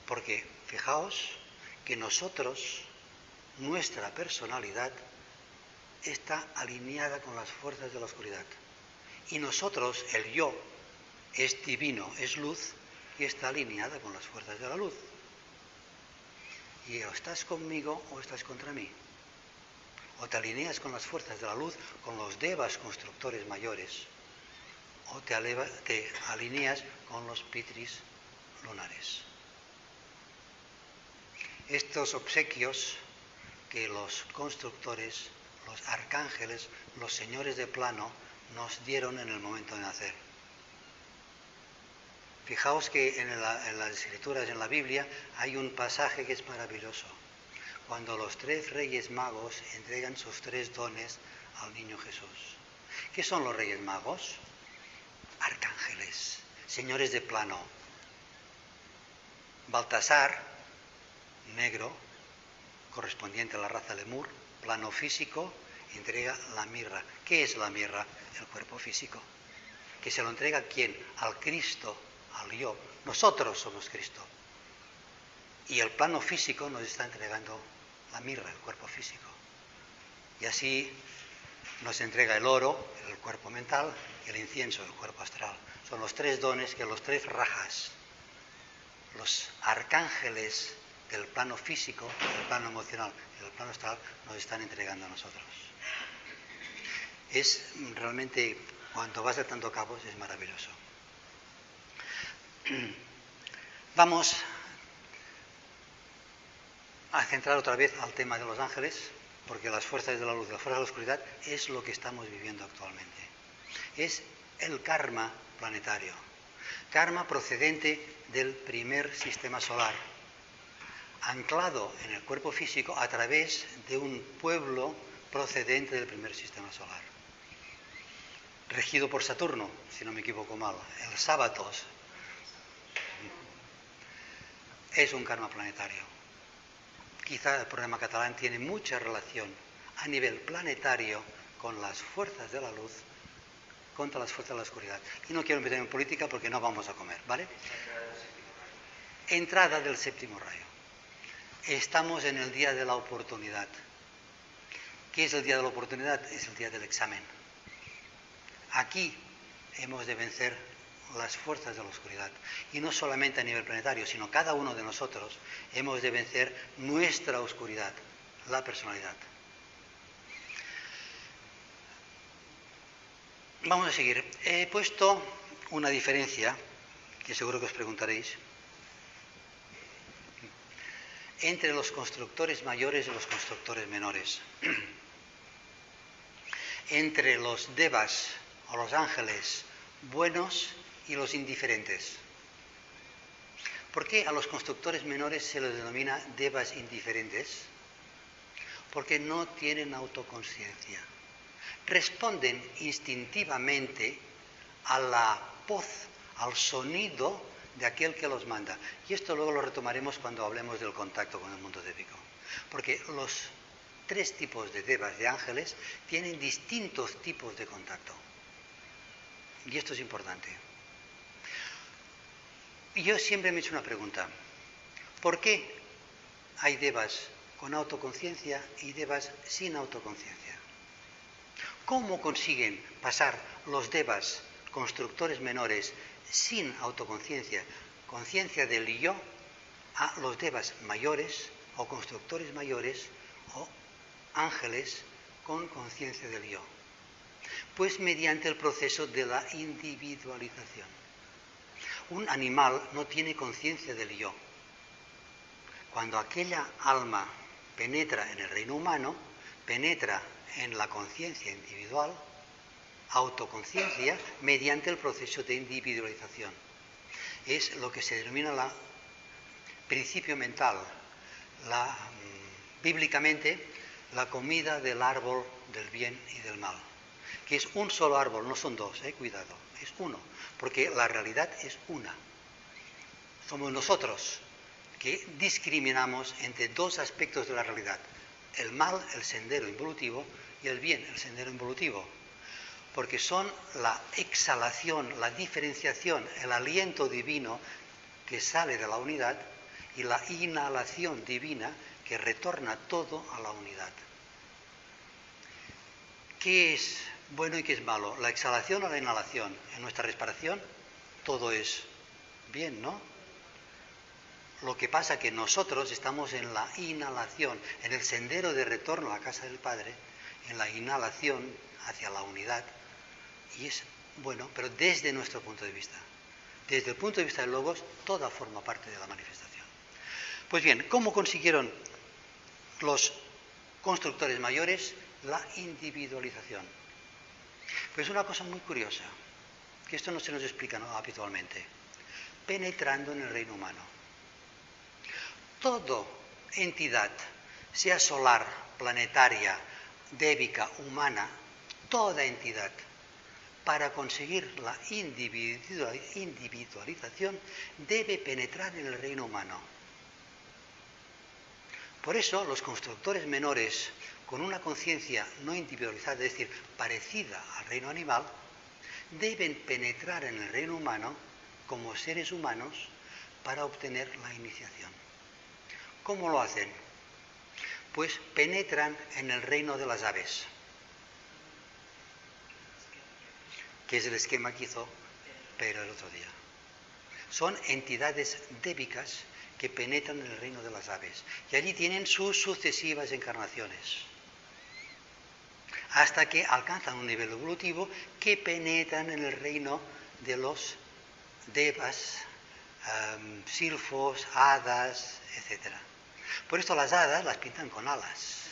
Porque fijaos que nosotros, nuestra personalidad, está alineada con las fuerzas de la oscuridad. Y nosotros, el yo, es divino, es luz, y está alineada con las fuerzas de la luz. Y o estás conmigo o estás contra mí. O te alineas con las fuerzas de la luz, con los devas constructores mayores, o te alineas con los pitris lunares. Estos obsequios que los constructores, los arcángeles, los señores de plano nos dieron en el momento de nacer. Fijaos que en las escrituras, en la Biblia, hay un pasaje que es maravilloso. Cuando los 3 reyes magos entregan sus 3 dones al niño Jesús. ¿Qué son los reyes magos? Arcángeles, señores de plano. Baltasar, negro, correspondiente a la raza lemur, plano físico, entrega la mirra. ¿Qué es la mirra? El cuerpo físico. ¿Que se lo entrega a quién? Al Cristo, al yo. Nosotros somos Cristo. Y el plano físico nos está entregando la mirra, el cuerpo físico. Y así nos entrega el oro, el cuerpo mental, y el incienso, el cuerpo astral. Son los 3 dones que los 3 rajas, los arcángeles del plano físico, del plano emocional y del plano astral nos están entregando a nosotros. Es realmente, cuando vas atando cabos, es maravilloso. Vamos a centrar otra vez al tema de los ángeles, porque las fuerzas de la luz y las fuerzas de la oscuridad es lo que estamos viviendo actualmente. Es el karma planetario. Karma procedente del primer sistema solar, anclado en el cuerpo físico a través de un pueblo procedente del primer sistema solar. Regido por Saturno, si no me equivoco mal, el Sábatos. Es un karma planetario. Quizá el problema catalán tiene mucha relación a nivel planetario con las fuerzas de la luz contra las fuerzas de la oscuridad. Y no quiero meter en política porque no vamos a comer, ¿vale? Entrada del séptimo rayo. Estamos en el día de la oportunidad. ¿Qué es el día de la oportunidad? Es el día del examen. Aquí hemos de vencer las fuerzas de la oscuridad. Y no solamente a nivel planetario, sino cada uno de nosotros hemos de vencer nuestra oscuridad, la personalidad. Vamos a seguir. He puesto una diferencia, que seguro que os preguntaréis, entre los constructores mayores y los constructores menores. Entre los devas o los ángeles buenos y los indiferentes. ¿Por qué a los constructores menores se les denomina devas indiferentes? Porque no tienen autoconsciencia. Responden instintivamente a la voz, al sonido de aquel que los manda. Y esto luego lo retomaremos cuando hablemos del contacto con el mundo débico. Porque los 3 tipos de devas, de ángeles, tienen distintos tipos de contacto. Y esto es importante. Y yo siempre me he hecho una pregunta. ¿Por qué hay devas con autoconciencia y devas sin autoconciencia? ¿Cómo consiguen pasar los devas constructores menores sin autoconciencia, conciencia del yo, a los devas mayores o constructores mayores o ángeles con conciencia del yo? Pues mediante el proceso de la individualización. Un animal no tiene conciencia del yo. Cuando aquella alma penetra en el reino humano, penetra en la conciencia individual, autoconciencia, mediante el proceso de individualización. Es lo que se denomina el principio mental, bíblicamente, la comida del árbol del bien y del mal. que es un solo árbol, no son dos, cuidado, es uno, porque la realidad es una. Somos nosotros que discriminamos entre dos aspectos de la realidad, el mal, el sendero involutivo, y el bien, el sendero involutivo, porque son la exhalación, la diferenciación, el aliento divino que sale de la unidad y la inhalación divina que retorna todo a la unidad. ¿Qué es bueno y qué es malo? ¿La exhalación o la inhalación? En nuestra respiración todo es bien, ¿no? Lo que pasa es que nosotros estamos en la inhalación, en el sendero de retorno a la casa del Padre, en la inhalación hacia la unidad, y es bueno, pero desde nuestro punto de vista. Desde el punto de vista del Logos, toda forma parte de la manifestación. Pues bien, ¿cómo consiguieron los constructores mayores la individualización? Pues una cosa muy curiosa, que esto no se nos explica, ¿no?, habitualmente. Penetrando en el reino humano. Toda entidad, sea solar, planetaria, débica, humana, toda entidad, para conseguir la individualización, debe penetrar en el reino humano. Por eso, los constructores menores, con una conciencia no individualizada, es decir, parecida al reino animal, deben penetrar en el reino humano como seres humanos para obtener la iniciación. ¿Cómo lo hacen? Pues penetran en el reino de las aves, que es el esquema que hizo Pero el otro día. Son entidades débicas que penetran en el reino de las aves, y allí tienen sus sucesivas encarnaciones, hasta que alcanzan un nivel evolutivo que penetran en el reino de los devas, silfos, hadas, etc. Por esto las hadas las pintan con alas.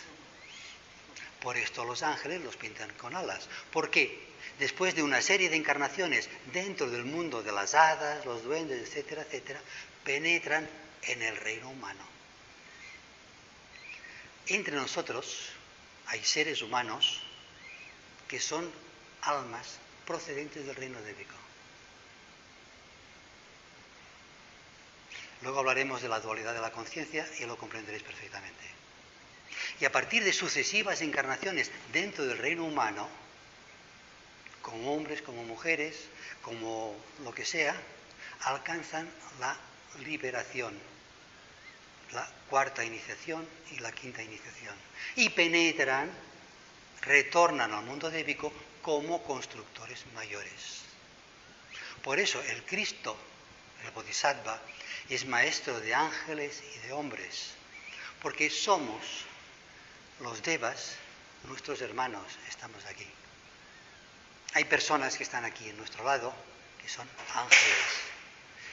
Por esto los ángeles los pintan con alas. ¿Por qué? Después de una serie de encarnaciones dentro del mundo de las hadas, los duendes, etcétera, etcétera, penetran en el reino humano. Entre nosotros hay seres humanos que son almas procedentes del reino débico. Luego hablaremos de la dualidad de la conciencia y lo comprenderéis perfectamente. Y a partir de sucesivas encarnaciones dentro del reino humano, como hombres, como mujeres, como lo que sea, alcanzan la liberación, la cuarta iniciación y la quinta iniciación. Y penetran, retornan al mundo débico como constructores mayores. Por eso el Cristo, el Bodhisattva, es maestro de ángeles y de hombres, porque somos los devas, nuestros hermanos, estamos aquí. Hay personas que están aquí en nuestro lado, que son ángeles,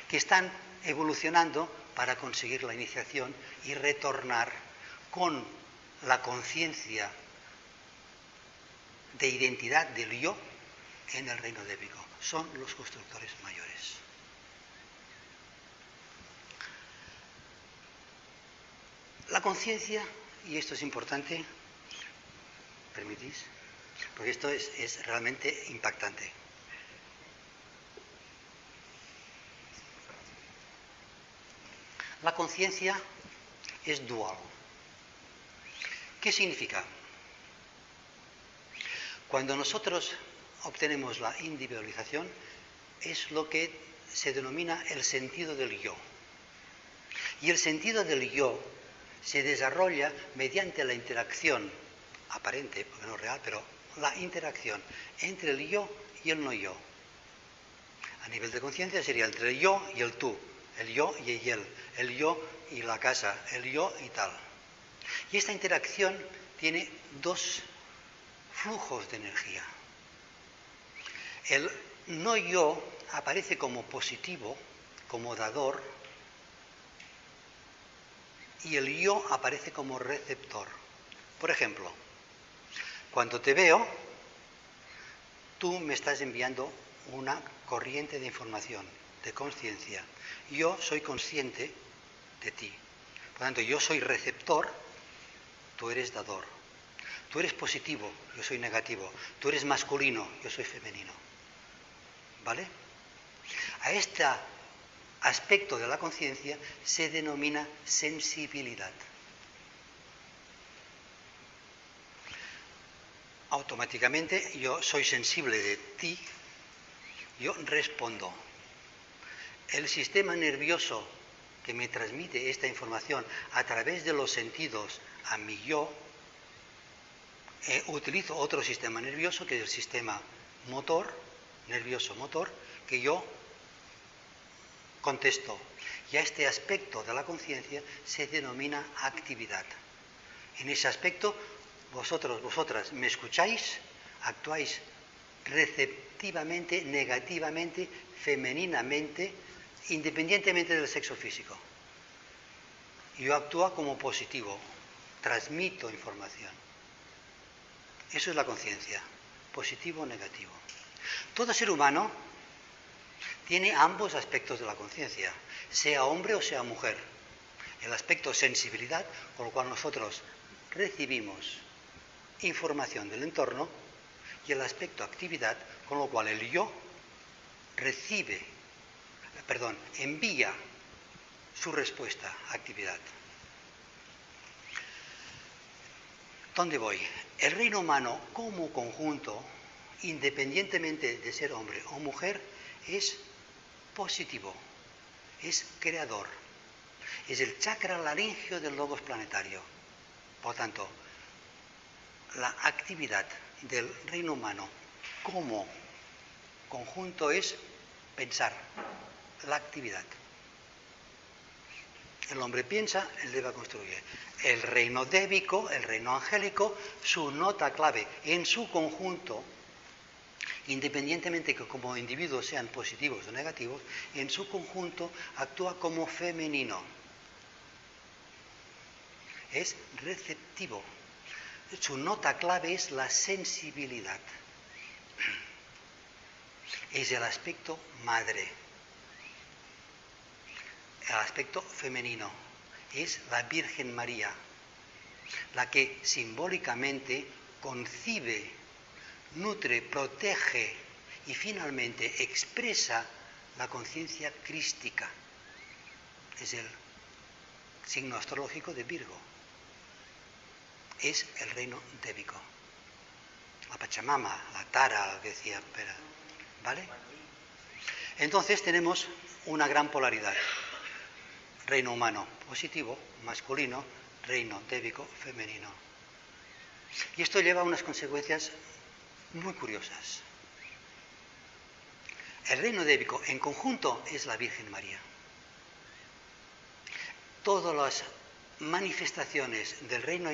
que están evolucionando para conseguir la iniciación y retornar con la conciencia de identidad del yo en el reino débico. Son los constructores mayores. La conciencia, y esto es importante, ¿permitís? Porque esto es realmente impactante. La conciencia es dual. ¿Qué significa? Cuando nosotros obtenemos la individualización, es lo que se denomina el sentido del yo. Y el sentido del yo se desarrolla mediante la interacción aparente, porque no es real, pero la interacción entre el yo y el no yo. A nivel de conciencia sería entre el yo y el tú, el yo y el yo y la casa, el yo y tal. Y esta interacción tiene dos flujos de energía. El no yo aparece como positivo, como dador, y el yo aparece como receptor. Por ejemplo, cuando te veo, tú me estás enviando una corriente de información, de conciencia. Yo soy consciente de ti. Por lo tanto, yo soy receptor, tú eres dador. Tú eres positivo, yo soy negativo. Tú eres masculino, yo soy femenino. ¿Vale? A este aspecto de la conciencia se denomina sensibilidad. Automáticamente yo soy sensible de ti, yo respondo. El sistema nervioso que me transmite esta información a través de los sentidos a mi yo, utilizo otro sistema nervioso que es el sistema motor, nervioso motor, que yo contesto. Y a este aspecto de la conciencia se denomina actividad. En ese aspecto, vosotras me escucháis, actuáis receptivamente, negativamente, femeninamente, independientemente del sexo físico. Yo actúo como positivo, transmito información. Eso es la conciencia, positivo o negativo. Todo ser humano tiene ambos aspectos de la conciencia, sea hombre o sea mujer. El aspecto sensibilidad, con lo cual nosotros recibimos información del entorno, y el aspecto actividad, con lo cual el yo envía su respuesta a actividad. ¿Dónde voy? El reino humano como conjunto, independientemente de ser hombre o mujer, es positivo, es creador, es el chakra laríngeo del logos planetario. Por tanto, la actividad del reino humano como conjunto es pensar, la actividad. El hombre piensa, el Deva construye. El reino débico, el reino angélico, su nota clave en su conjunto, independientemente que como individuos sean positivos o negativos, en su conjunto actúa como femenino. Es receptivo. Su nota clave es la sensibilidad. Es el aspecto madre. El aspecto femenino es la Virgen María, la que simbólicamente concibe, nutre, protege y finalmente expresa la conciencia crística. Es el signo astrológico de Virgo. Es el reino débico. La Pachamama, la Tara, lo que decía, ¿vale? Entonces tenemos una gran polaridad. Reino humano positivo, masculino, reino débico, femenino. Y esto lleva a unas consecuencias muy curiosas. El reino débico en conjunto es la Virgen María. Todas las manifestaciones del reino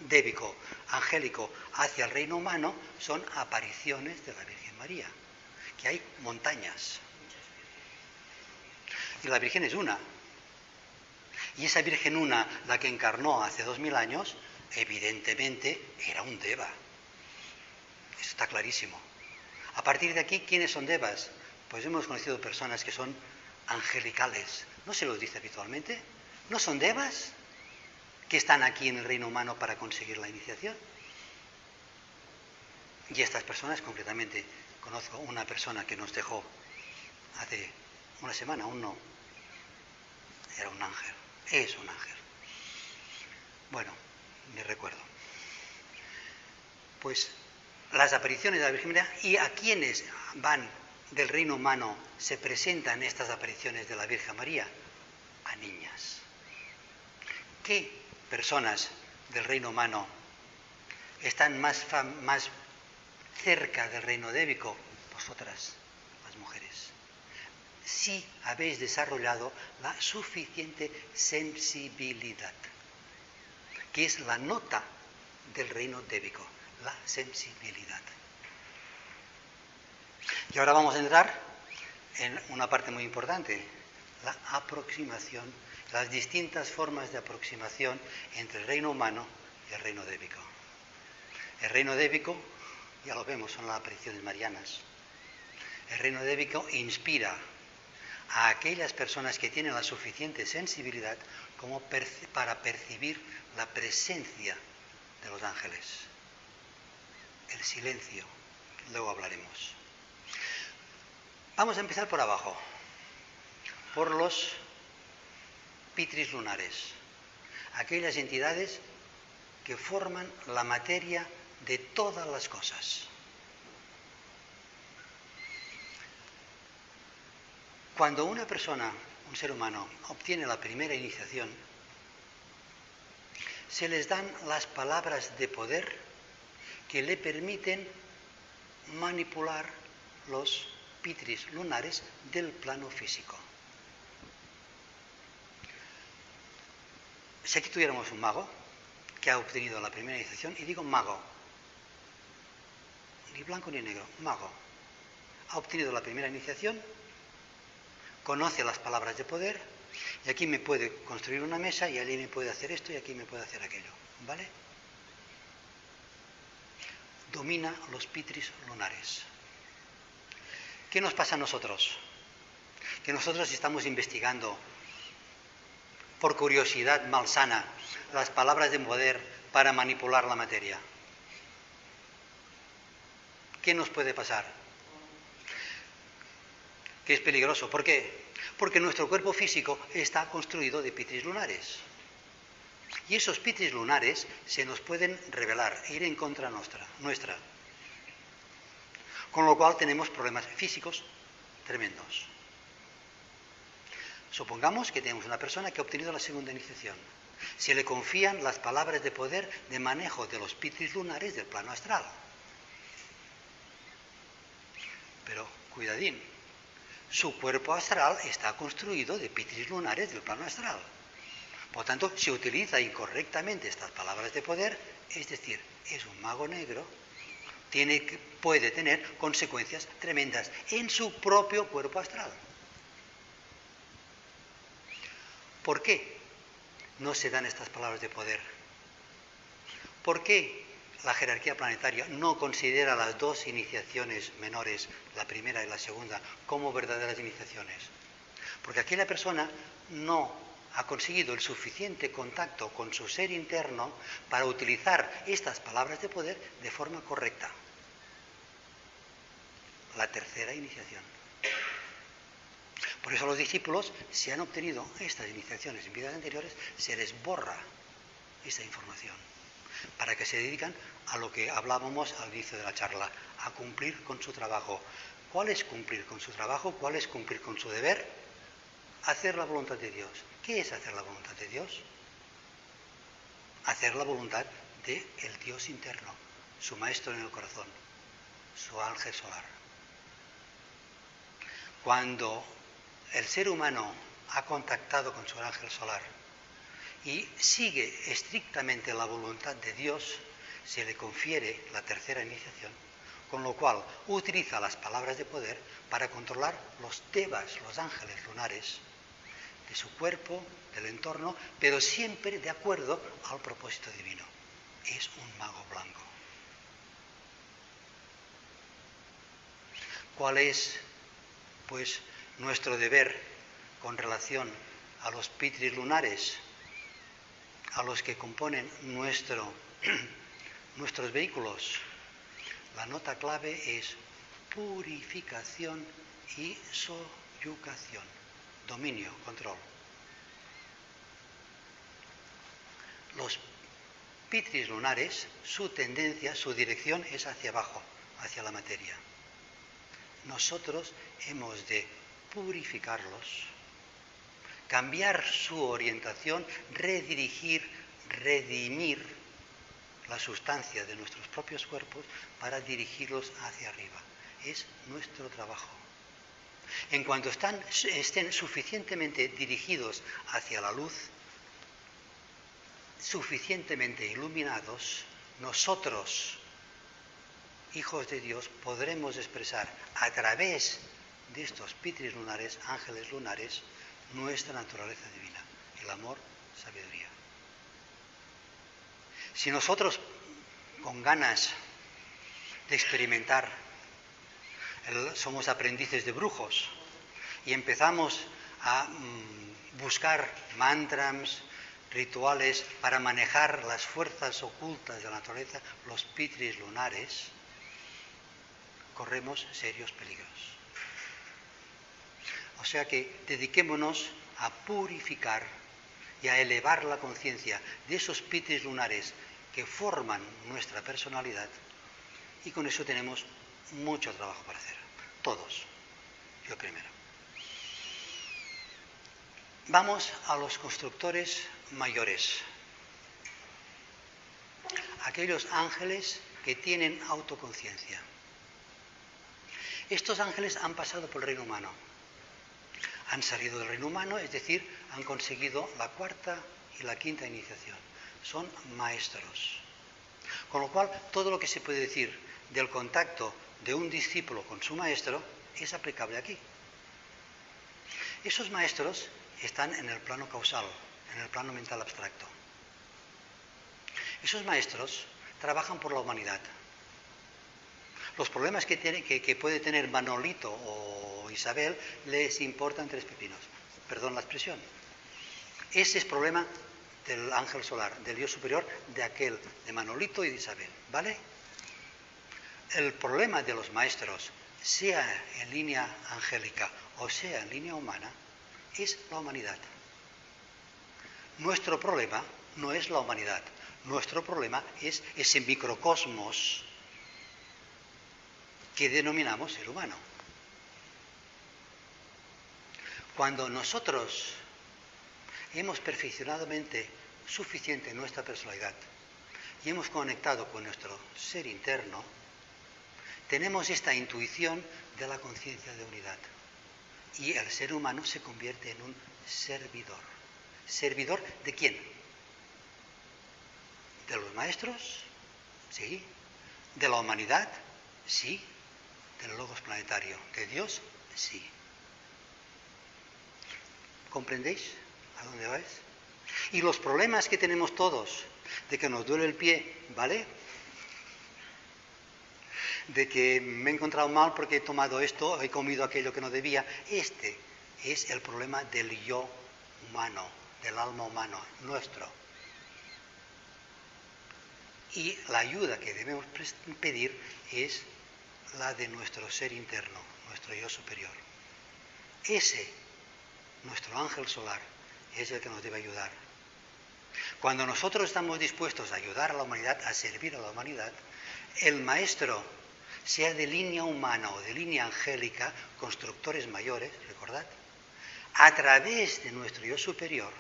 débico, angélico, hacia el reino humano son apariciones de la Virgen María, que hay montañas. Y la Virgen es una. Y esa Virgen una, la que encarnó hace 2000 años, evidentemente era un Deva. Eso está clarísimo. A partir de aquí, ¿quiénes son Devas? Pues hemos conocido personas que son angelicales. ¿No se los dice habitualmente? ¿No son Devas que están aquí en el reino humano para conseguir la iniciación? Y estas personas, concretamente, conozco una persona que nos dejó hace una semana, aún no. Era un ángel. Es un ángel. Bueno, me recuerdo. Pues las apariciones de la Virgen María, y a quienes van del reino humano se presentan estas apariciones de la Virgen María, a niñas. ¿Qué personas del reino humano están más cerca del reino débico? Vosotras, las mujeres. Si habéis desarrollado la suficiente sensibilidad, que es la nota del reino débico, la sensibilidad. Y ahora vamos a entrar en una parte muy importante, la aproximación, las distintas formas de aproximación entre el reino humano y el reino débico. El reino débico, ya lo vemos, son las apariciones marianas. El reino débico inspira a aquellas personas que tienen la suficiente sensibilidad como para percibir la presencia de los ángeles. El silencio, luego hablaremos. Vamos a empezar por abajo, por los pitris lunares, aquellas entidades que forman la materia de todas las cosas. Cuando una persona, un ser humano, obtiene la primera iniciación, se les dan las palabras de poder que le permiten manipular los pitris lunares del plano físico. Si aquí tuviéramos un mago que ha obtenido la primera iniciación, y digo mago, ni blanco ni negro, mago, ha obtenido la primera iniciación, conoce las palabras de poder, y aquí me puede construir una mesa, y allí me puede hacer esto, y aquí me puede hacer aquello, ¿vale? Domina los pitris lunares. ¿Qué nos pasa a nosotros? Que nosotros estamos investigando por curiosidad malsana las palabras de poder para manipular la materia. ¿Qué nos puede pasar? Que es peligroso. ¿Por qué? Porque nuestro cuerpo físico está construido de pitris lunares. Y esos pitris lunares se nos pueden revelar e ir en contra nuestra. Con lo cual tenemos problemas físicos tremendos. Supongamos que tenemos una persona que ha obtenido la segunda iniciación. Se le confían las palabras de poder de manejo de los pitris lunares del plano astral. Pero, cuidadín, su cuerpo astral está construido de pitris lunares del plano astral. Por tanto, si utiliza incorrectamente estas palabras de poder, es decir, es un mago negro, puede tener consecuencias tremendas en su propio cuerpo astral. ¿Por qué no se dan estas palabras de poder? ¿Por qué la jerarquía planetaria no considera las dos iniciaciones menores, la primera y la segunda, como verdaderas iniciaciones? Porque aquí la persona no ha conseguido el suficiente contacto con su ser interno para utilizar estas palabras de poder de forma correcta. La tercera iniciación. Por eso a los discípulos, si han obtenido estas iniciaciones en vidas anteriores, se les borra esta información, para que se dedican a lo que hablábamos al inicio de la charla, a cumplir con su trabajo. ¿Cuál es cumplir con su trabajo? ¿Cuál es cumplir con su deber? Hacer la voluntad de Dios. ¿Qué es hacer la voluntad de Dios? Hacer la voluntad del Dios interno, su maestro en el corazón, su ángel solar. Cuando el ser humano ha contactado con su ángel solar y sigue estrictamente la voluntad de Dios, se le confiere la tercera iniciación, con lo cual utiliza las palabras de poder para controlar los devas, los ángeles lunares, de su cuerpo, del entorno, pero siempre de acuerdo al propósito divino. Es un mago blanco. ¿Cuál es, pues, nuestro deber con relación a los pitris lunares, a los que componen nuestros vehículos? La nota clave es purificación y soyugación, dominio, control. Los pitris lunares, su tendencia, su dirección es hacia abajo, hacia la materia. Nosotros hemos de purificarlos, cambiar su orientación, redirigir, redimir la sustancia de nuestros propios cuerpos para dirigirlos hacia arriba. Es nuestro trabajo. En cuanto estén suficientemente dirigidos hacia la luz, suficientemente iluminados, nosotros, hijos de Dios, podremos expresar a través de estos pitris lunares, ángeles lunares, nuestra naturaleza divina, el amor, sabiduría. Si nosotros, con ganas de experimentar, somos aprendices de brujos y empezamos a buscar mantras, rituales para manejar las fuerzas ocultas de la naturaleza, los pitris lunares, corremos serios peligros. O sea que dediquémonos a purificar y a elevar la conciencia de esos pitris lunares que forman nuestra personalidad, y con eso tenemos mucho trabajo para hacer. Todos. Yo primero. Vamos a los constructores mayores. Aquellos ángeles que tienen autoconciencia. Estos ángeles han pasado por el reino humano. Han salido del reino humano, es decir, han conseguido la cuarta y la quinta iniciación. Son maestros. Con lo cual, todo lo que se puede decir del contacto de un discípulo con su maestro es aplicable aquí. Esos maestros están en el plano causal, en el plano mental abstracto. Esos maestros trabajan por la humanidad. Los problemas que puede tener Manolito o Isabel les importan 3 pepinos. Perdón la expresión. Ese es el problema del ángel solar, del yo superior, de Manolito y de Isabel, ¿vale? El problema de los maestros, sea en línea angélica o sea en línea humana, es la humanidad. Nuestro problema no es la humanidad, nuestro problema es ese microcosmos que denominamos ser humano. Cuando nosotros hemos perfeccionadamente suficiente nuestra personalidad y hemos conectado con nuestro ser interno, tenemos esta intuición de la conciencia de unidad. Y el ser humano se convierte en un servidor. ¿Servidor de quién? ¿De los maestros? Sí. ¿De la humanidad? Sí. ¿Del logos planetario? ¿De Dios? Sí. ¿Comprendéis a dónde vais? Y los problemas que tenemos todos, de que nos duele el pie, ¿vale? De que me he encontrado mal porque he tomado esto, he comido aquello que no debía. Este es el problema del yo humano, del alma humano, nuestro. Y la ayuda que debemos pedir es la de nuestro ser interno, nuestro yo superior. Ese, nuestro ángel solar, es el que nos debe ayudar. Cuando nosotros estamos dispuestos a ayudar a la humanidad, a servir a la humanidad, el maestro, sea de línea humana o de línea angélica, constructores mayores, recordad, a través de nuestro yo superior,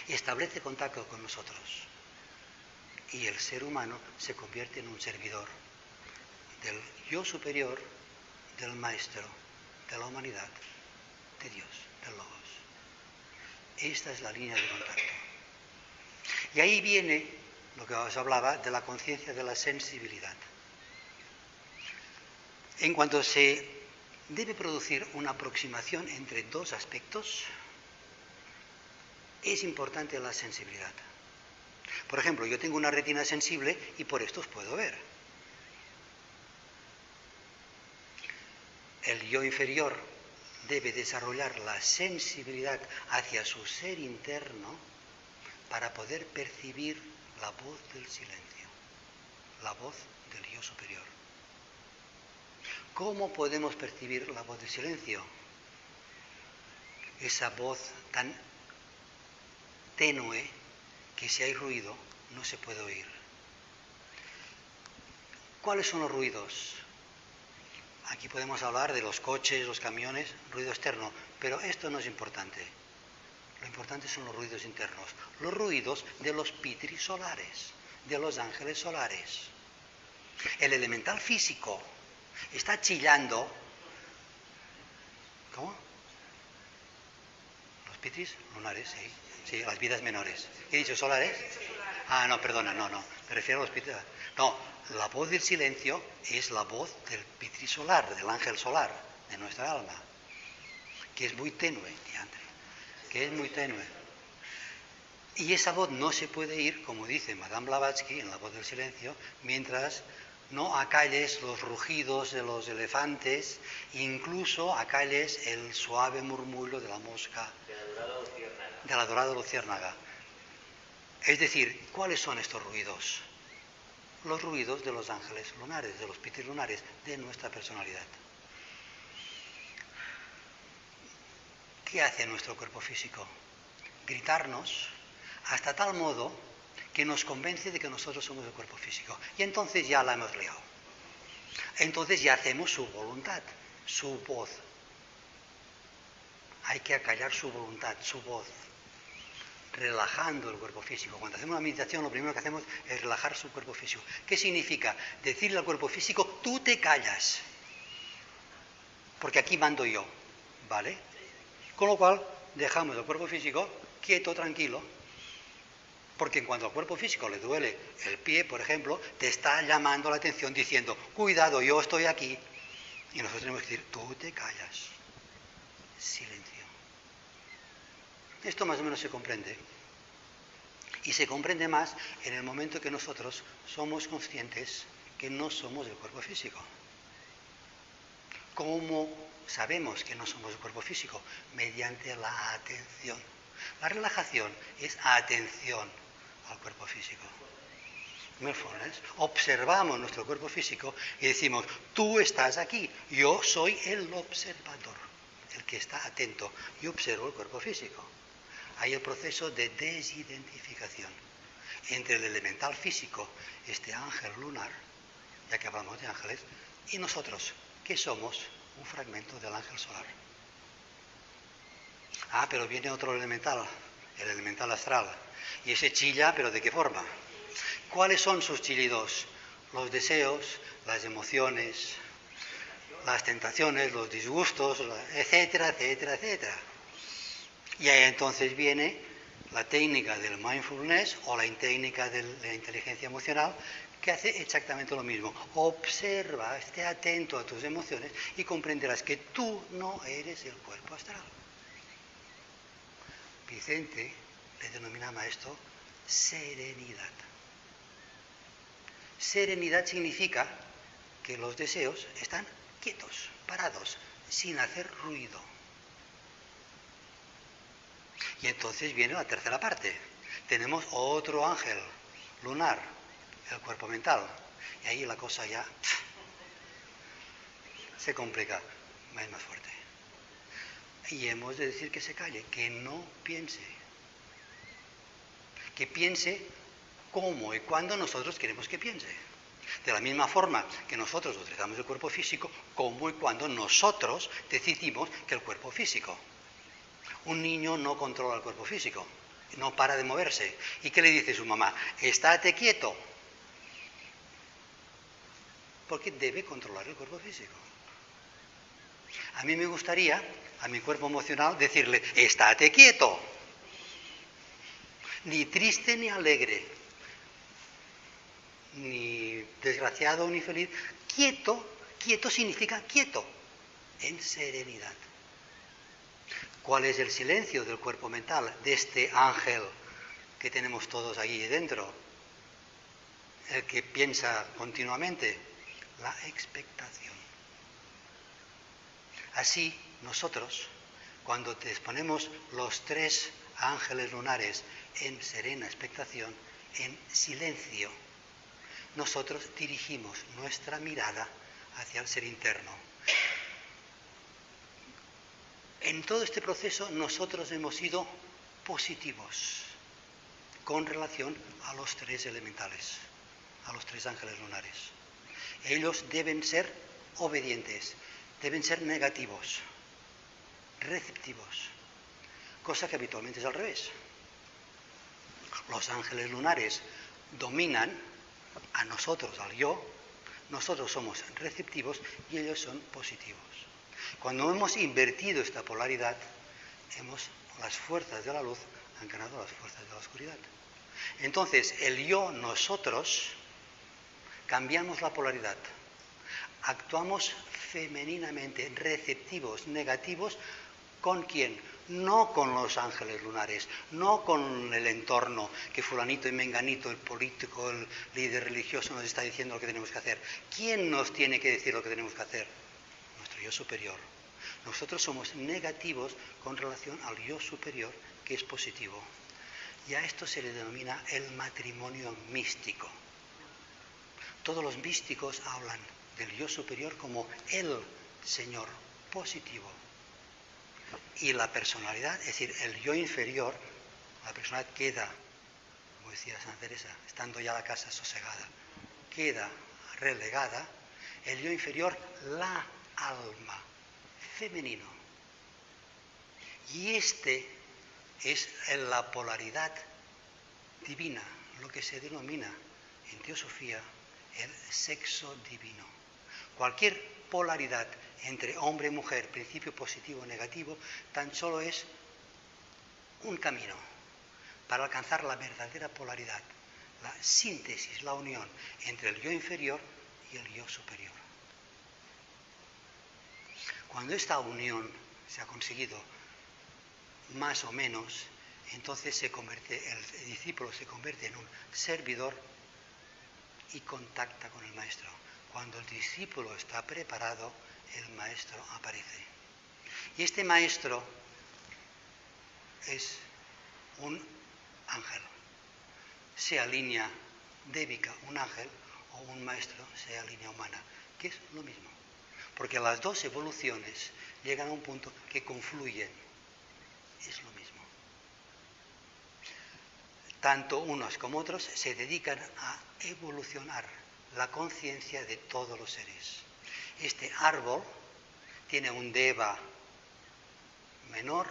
establece contacto con nosotros. Y el ser humano se convierte en un servidor del yo superior, del maestro, de la humanidad, de Dios, del logos. Esta es la línea de contacto. Y ahí viene lo que os hablaba de la conciencia de la sensibilidad. En cuanto se debe producir una aproximación entre dos aspectos, es importante la sensibilidad. Por ejemplo, yo tengo una retina sensible y por esto os puedo ver. El yo inferior debe desarrollar la sensibilidad hacia su ser interno para poder percibir la voz del silencio, la voz del yo superior. ¿Cómo podemos percibir la voz del silencio? Esa voz tan tenue que si hay ruido no se puede oír. ¿Cuáles son los ruidos? Aquí podemos hablar de los coches, los camiones, ruido externo, pero esto no es importante. Lo importante son los ruidos internos, los ruidos de los pitris solares, de los ángeles solares. El elemental físico está chillando. ¿Cómo? Los pitris lunares, sí. Sí, las vidas menores. ¿He dicho solares? Ah, no, perdona, no. Me refiero a los pitris. No, la voz del silencio es la voz del pitri solar, del ángel solar, de nuestra alma, que es muy tenue, que es muy tenue. Y esa voz no se puede ir, como dice Madame Blavatsky en La voz del silencio, mientras no acalles los rugidos de los elefantes, incluso acalles el suave murmullo de la mosca, de la dorada luciérnaga. Es decir, ¿cuáles son estos ruidos? Los ruidos de los ángeles lunares, de los pitis lunares, de nuestra personalidad. ¿Qué hace nuestro cuerpo físico? Gritarnos hasta tal modo que nos convence de que nosotros somos el cuerpo físico. Y entonces ya la hemos liado. Entonces ya hacemos su voluntad, su voz. Hay que acallar su voluntad, su voz, relajando el cuerpo físico. Cuando hacemos una meditación, lo primero que hacemos es relajar su cuerpo físico. ¿Qué significa? Decirle al cuerpo físico, tú te callas, porque aquí mando yo, ¿vale? Con lo cual, dejamos el cuerpo físico quieto, tranquilo, porque cuando al cuerpo físico le duele el pie, por ejemplo, te está llamando la atención diciendo, cuidado, yo estoy aquí. Y nosotros tenemos que decir, tú te callas. Silencio. Esto más o menos se comprende. Y se comprende más en el momento que nosotros somos conscientes que no somos el cuerpo físico. ¿Cómo sabemos que no somos el cuerpo físico? Mediante la atención. La relajación es atención al cuerpo físico. Mindfulness. Observamos nuestro cuerpo físico y decimos, tú estás aquí, yo soy el observador, el que está atento. Yo observo el cuerpo físico. Hay el proceso de desidentificación entre el elemental físico, este ángel lunar, ya que hablamos de ángeles, y nosotros, que somos un fragmento del ángel solar. Ah, pero viene otro elemental, el elemental astral, y ese chilla, pero ¿de qué forma? ¿Cuáles son sus chillidos? Los deseos, las emociones, las tentaciones, los disgustos, etcétera, etcétera, etcétera. Y ahí entonces viene la técnica del mindfulness o la técnica de la inteligencia emocional, que hace exactamente lo mismo. Observa, esté atento a tus emociones y comprenderás que tú no eres el cuerpo astral. Vicente le denominaba esto serenidad. Serenidad significa que los deseos están quietos, parados, sin hacer ruido. Y entonces viene la tercera parte. Tenemos otro ángel lunar, el cuerpo mental. Y ahí la cosa ya se complica, es más fuerte. Y hemos de decir que se calle, que no piense. Que piense cómo y cuándo nosotros queremos que piense. De la misma forma que nosotros utilizamos el cuerpo físico, cómo y cuándo nosotros decidimos que el cuerpo físico. Un niño no controla el cuerpo físico, no para de moverse. ¿Y qué le dice su mamá? Estate quieto. Porque debe controlar el cuerpo físico. A mí me gustaría, a mi cuerpo emocional, decirle, estate quieto. Ni triste ni alegre, ni desgraciado ni feliz. Quieto, quieto significa quieto, en serenidad. ¿Cuál es el silencio del cuerpo mental, de este ángel que tenemos todos ahí dentro? El que piensa continuamente, la expectación. Así, nosotros, cuando disponemos los tres ángeles lunares en serena expectación, en silencio, nosotros dirigimos nuestra mirada hacia el ser interno. En todo este proceso nosotros hemos sido positivos con relación a los tres elementales, a los tres ángeles lunares. Ellos deben ser obedientes, deben ser negativos, receptivos, cosa que habitualmente es al revés. Los ángeles lunares dominan a nosotros, al yo, nosotros somos receptivos y ellos son positivos. Cuando hemos invertido esta polaridad, las fuerzas de la luz han ganado las fuerzas de la oscuridad. Entonces, el yo, nosotros, cambiamos la polaridad. Actuamos femeninamente, receptivos, negativos, ¿con quién? No con los ángeles lunares, no con el entorno, que fulanito y menganito, el político, el líder religioso nos está diciendo lo que tenemos que hacer. ¿Quién nos tiene que decir lo que tenemos que hacer? Nuestro yo superior. Nosotros somos negativos con relación al yo superior, que es positivo. Y a esto se le denomina el matrimonio místico. Todos los místicos hablan del yo superior como el Señor positivo. Y la personalidad, es decir, el yo inferior, la personalidad queda, como decía Santa Teresa, estando ya la casa sosegada, queda relegada, el yo inferior, la alma, femenino. Y este es la polaridad divina, lo que se denomina en teosofía el sexo divino. Cualquier polaridad entre hombre y mujer, principio positivo o negativo, tan solo es un camino para alcanzar la verdadera polaridad, la síntesis, la unión entre el yo inferior y el yo superior. Cuando esta unión se ha conseguido más o menos, entonces el discípulo se convierte en un servidor y contacta con el maestro. Cuando el discípulo está preparado, el maestro aparece. Y este maestro es un ángel, sea línea débica, un ángel, o un maestro, sea línea humana, que es lo mismo. Porque las dos evoluciones llegan a un punto que confluyen. Es lo mismo. Tanto unos como otros se dedican a evolucionar la conciencia de todos los seres. Este árbol tiene un deva menor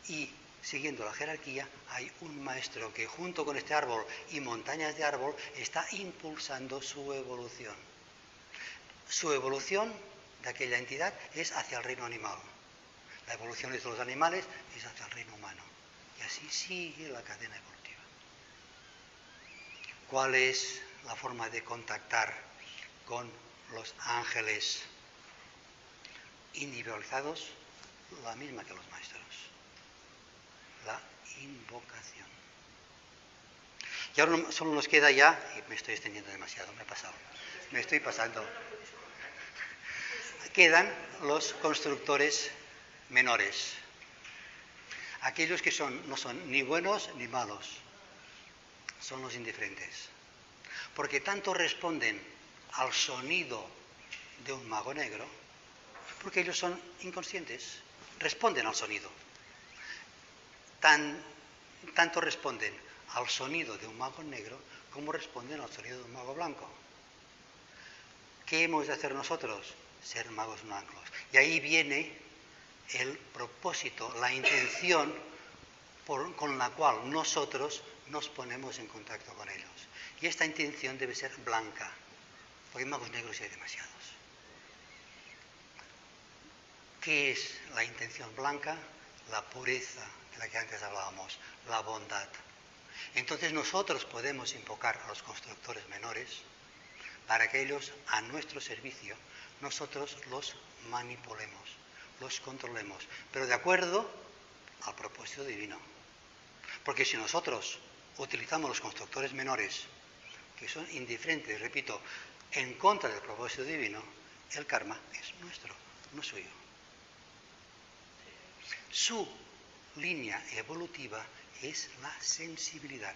y, siguiendo la jerarquía, hay un maestro que junto con este árbol y montañas de árbol está impulsando su evolución. Su evolución de aquella entidad es hacia el reino animal. La evolución de los animales es hacia el reino humano. Y así sigue la cadena evolutiva. ¿Cuál es la forma de contactar con los ángeles individualizados? La misma que los maestros. La invocación. Y ahora solo nos queda ya, y me estoy extendiendo demasiado, me estoy pasando. Quedan los constructores menores. Aquellos que no son ni buenos ni malos, son los indiferentes. Porque tanto responden al sonido de un mago negro, porque ellos son inconscientes, responden al sonido. Tanto responden al sonido de un mago negro como responden al sonido de un mago blanco. ¿Qué hemos de hacer nosotros? Ser magos blancos. Y ahí viene el propósito, la intención con la cual nosotros nos ponemos en contacto con ellos. Y esta intención debe ser blanca, porque magos negros hay demasiados. ¿Qué es la intención blanca? La pureza de la que antes hablábamos, la bondad. Entonces nosotros podemos invocar a los constructores menores para que ellos, a nuestro servicio, nosotros los manipulemos, los controlemos, pero de acuerdo al propósito divino. Porque si nosotros utilizamos los constructores menores, que son indiferentes, repito, en contra del propósito divino, el karma es nuestro, no suyo. Su línea evolutiva es la sensibilidad.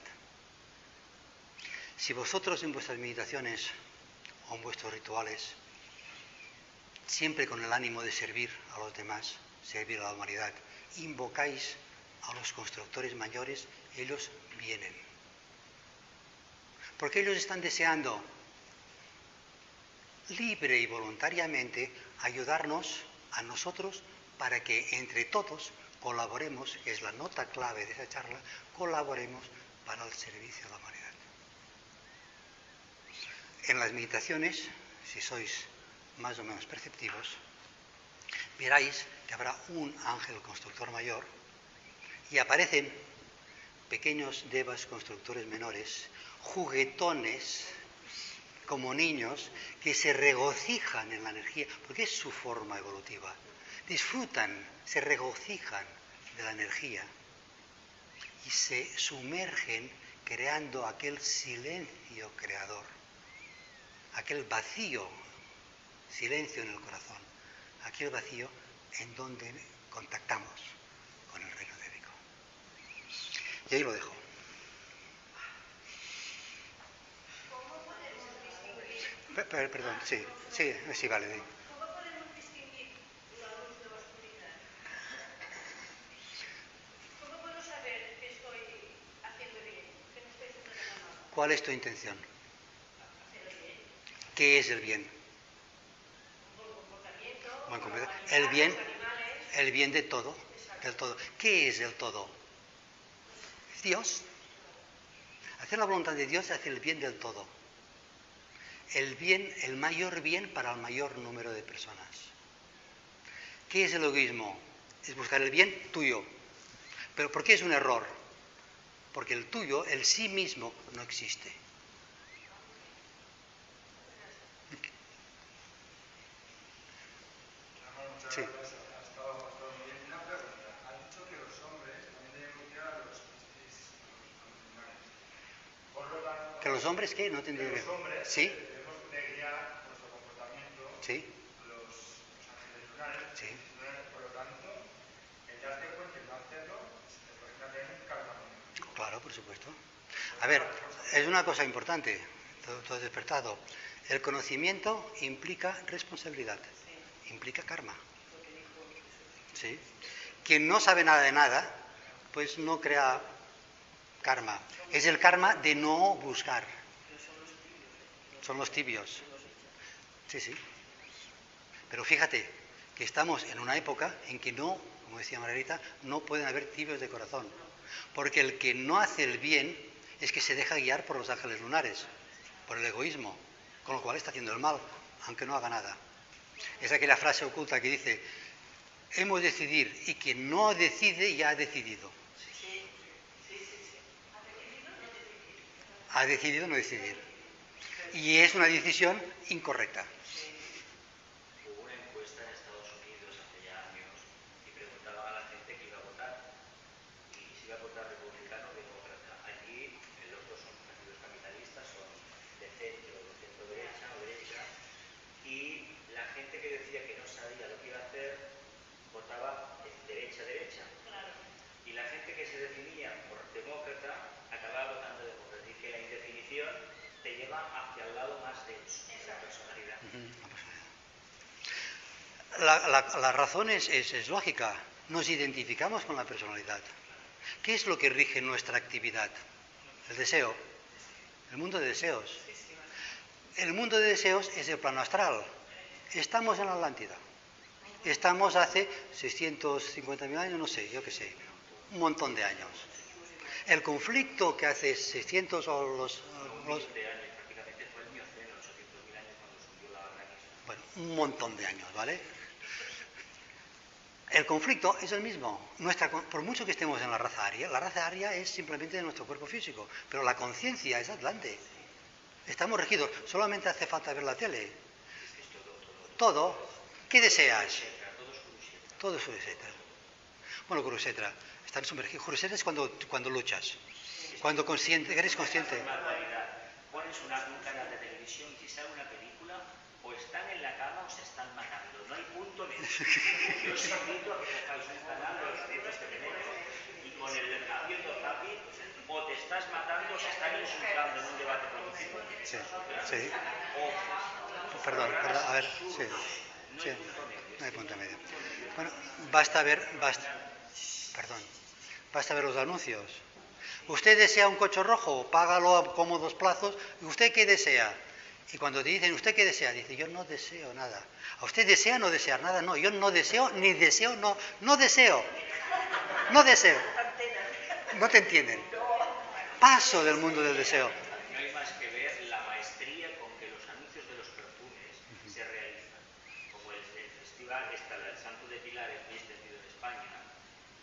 Si vosotros en vuestras meditaciones o en vuestros rituales, siempre con el ánimo de servir a los demás, servir a la humanidad, invocáis a los constructores mayores, ellos vienen. Porque ellos están deseando libre y voluntariamente ayudarnos a nosotros para que entre todos colaboremos, que es la nota clave de esa charla, colaboremos para el servicio a la humanidad. En las meditaciones, si sois más o menos perceptivos, veréis que habrá un ángel constructor mayor y aparecen pequeños devas constructores menores, juguetones, como niños, que se regocijan en la energía, porque es su forma evolutiva. Disfrutan, se regocijan de la energía y se sumergen creando aquel silencio creador, aquel vacío, silencio en el corazón, aquel vacío en donde contactamos con el reino débico. Y ahí lo dejo. Perdón, sí, vale. ¿Cómo podemos distinguir la luz de la oscuridad? ¿Cómo puedo saber que estoy haciendo bien, que no estoy haciendo nada malo? ¿Cuál es tu intención? Hacer el bien. ¿Qué es el bien? Un buen comportamiento, Buen con la comportamiento. humanidad, los animales. El bien de todo, del todo. ¿Qué es el todo? Es Dios. Hacer la voluntad de Dios es hacer el bien del todo. El bien, el mayor bien para el mayor número de personas. ¿Qué es el egoísmo? Es buscar el bien tuyo. ¿Pero por qué es un error? Porque el tuyo, el sí mismo, no existe. Sí. Ha estado muy bien. Una pregunta. Has dicho que los hombres también deben cuidar a los animales. Por lo tanto, ¿Que los hombres qué? No te entiendo que bien. los hombres ¿Sí? debemos de guiar nuestro comportamiento Sí. a los ángeles lunares. Sí. Por lo tanto, el darte cuenta y no hacerlo, te puede tener un karma. Claro, por supuesto. A ver, es una cosa importante, todo despertado. El conocimiento implica responsabilidad, implica karma. ¿Sí? Quien no sabe nada de nada, pues no crea karma. Es el karma de no buscar. Son los tibios. Sí. Pero fíjate que estamos en una época en que no, como decía Margarita, no pueden haber tibios de corazón. Porque el que no hace el bien es que se deja guiar por los ángeles lunares, por el egoísmo, con lo cual está haciendo el mal, aunque no haga nada. Es aquella frase oculta que dice, hemos de decidir, y quien no decide ya ha decidido. Ha decidido no decidir. Y es una decisión incorrecta. Hubo una encuesta en Estados Unidos hace ya años y preguntaban a la gente que iba a votar y si iba a votar republicano o demócrata. Allí los dos son partidos capitalistas, son de centro derecha o derecha, y la gente que decía que no sabía lo que iba a hacer votaba derecha. Y la gente que se definía por demócrata acababa votando demócrata. Y que la indefinición te lleva hacia el lado más denso de la personalidad. La razón es lógica. Nos identificamos con la personalidad. ¿Qué es lo que rige nuestra actividad? El deseo. El mundo de deseos. El mundo de deseos es el plano astral. Estamos en la Atlántida. Estamos hace 650.000 años, no sé, yo qué sé, un montón de años. El conflicto que hace 600 o los Prácticamente fue el Mioceno, 800.000 años cuando subió la Arrakis. bueno, un montón de años, ¿vale? El conflicto es el mismo. Por mucho que estemos en la raza aria es simplemente de nuestro cuerpo físico, pero la conciencia es Atlante. Estamos regidos, solamente hace falta ver la tele. Todo. ¿Qué deseas? Todo es Kurukshetra. Bueno, Kurukshetra, están sumergidos. Kurukshetra es cuando luchas, cuando eres consciente. Pones un canal de televisión y si sale una película, o están en la cama o se están matando. No hay punto medio. Yo os invito a que cojáis un canal de los cientos que tenemos y con el haciendo zapping, o te estás matando o se están insultando en un debate político. Sí. Perdón, a ver, sí. No hay punto medio. Bueno, basta ver los anuncios. Usted desea un coche rojo, págalo a cómodos plazos. ¿Y usted qué desea? Y cuando te dicen, ¿usted qué desea? Dice, yo no deseo nada. ¿A usted desea no desear nada? No, yo no deseo, ni deseo, no deseo. No deseo. No te entienden. Paso del mundo del deseo. No hay más que ver la maestría con que los anuncios de los perfumes se realizan. Como el festival, el Santo de Pilar es muy extendido en España,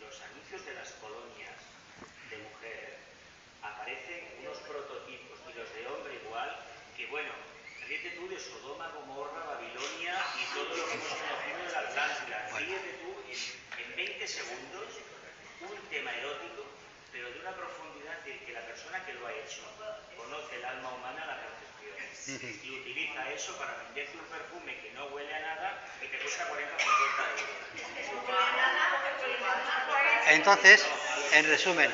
los anuncios de las colonias de mujer aparecen unos prototipos y los de hombre igual, que bueno, ríete tú de Sodoma, Gomorra, Babilonia y todo lo que hemos conocido de la Atlántida. Ríete tú en 20 segundos un tema erótico, pero de una profundidad de que la persona que lo ha hecho conoce el alma humana a la perfección y utiliza eso para venderte un perfume que no huele a nada y te cuesta 40 o 50 euros. Entonces, en resumen,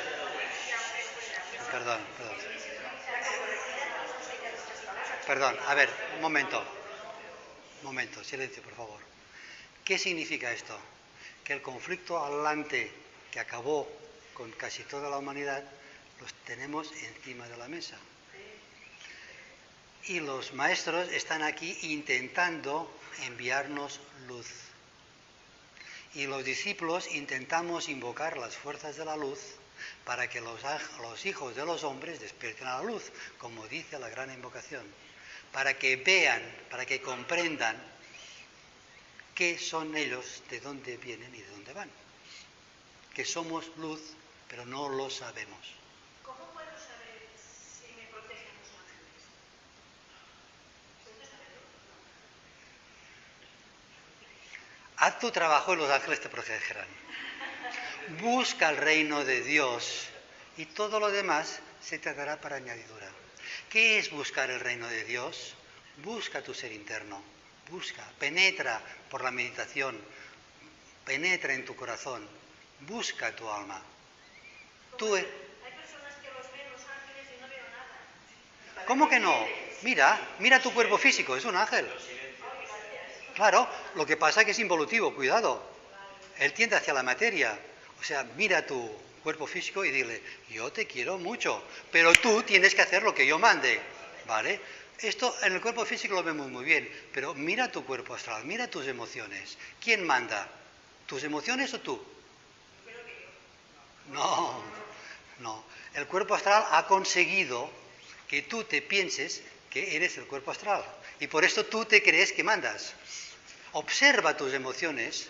Perdón, a ver, un momento, silencio, por favor. ¿Qué significa esto? Que el conflicto atlante que acabó con casi toda la humanidad los tenemos encima de la mesa. Y los maestros están aquí intentando enviarnos luz. Y los discípulos intentamos invocar las fuerzas de la luz para que los hijos de los hombres despierten a la luz, como dice la gran invocación, para que vean, para que comprendan qué son ellos, de dónde vienen y de dónde van. Que somos luz, pero no lo sabemos. ¿Cómo puedo saber si me protegen los ángeles? ¿Puedo saberlo? Haz tu trabajo y los ángeles te protegerán. Busca el reino de Dios y todo lo demás se te dará para añadidura. ¿Qué es buscar el reino de Dios? Busca tu ser interno. Busca, penetra por la meditación, penetra en tu corazón, busca tu alma. Hay personas que los ven los ángeles y no veo nada. ¿Cómo que no? Mira tu cuerpo físico, es un ángel. Claro, lo que pasa es que es involutivo, cuidado. Él tiende hacia la materia. O sea, mira tu cuerpo físico y dile, yo te quiero mucho, pero tú tienes que hacer lo que yo mande, ¿vale? Esto en el cuerpo físico lo vemos muy bien, pero mira tu cuerpo astral, mira tus emociones. ¿Quién manda? ¿Tus emociones o tú? No. El cuerpo astral ha conseguido que tú te pienses que eres el cuerpo astral y por esto tú te crees que mandas. Observa tus emociones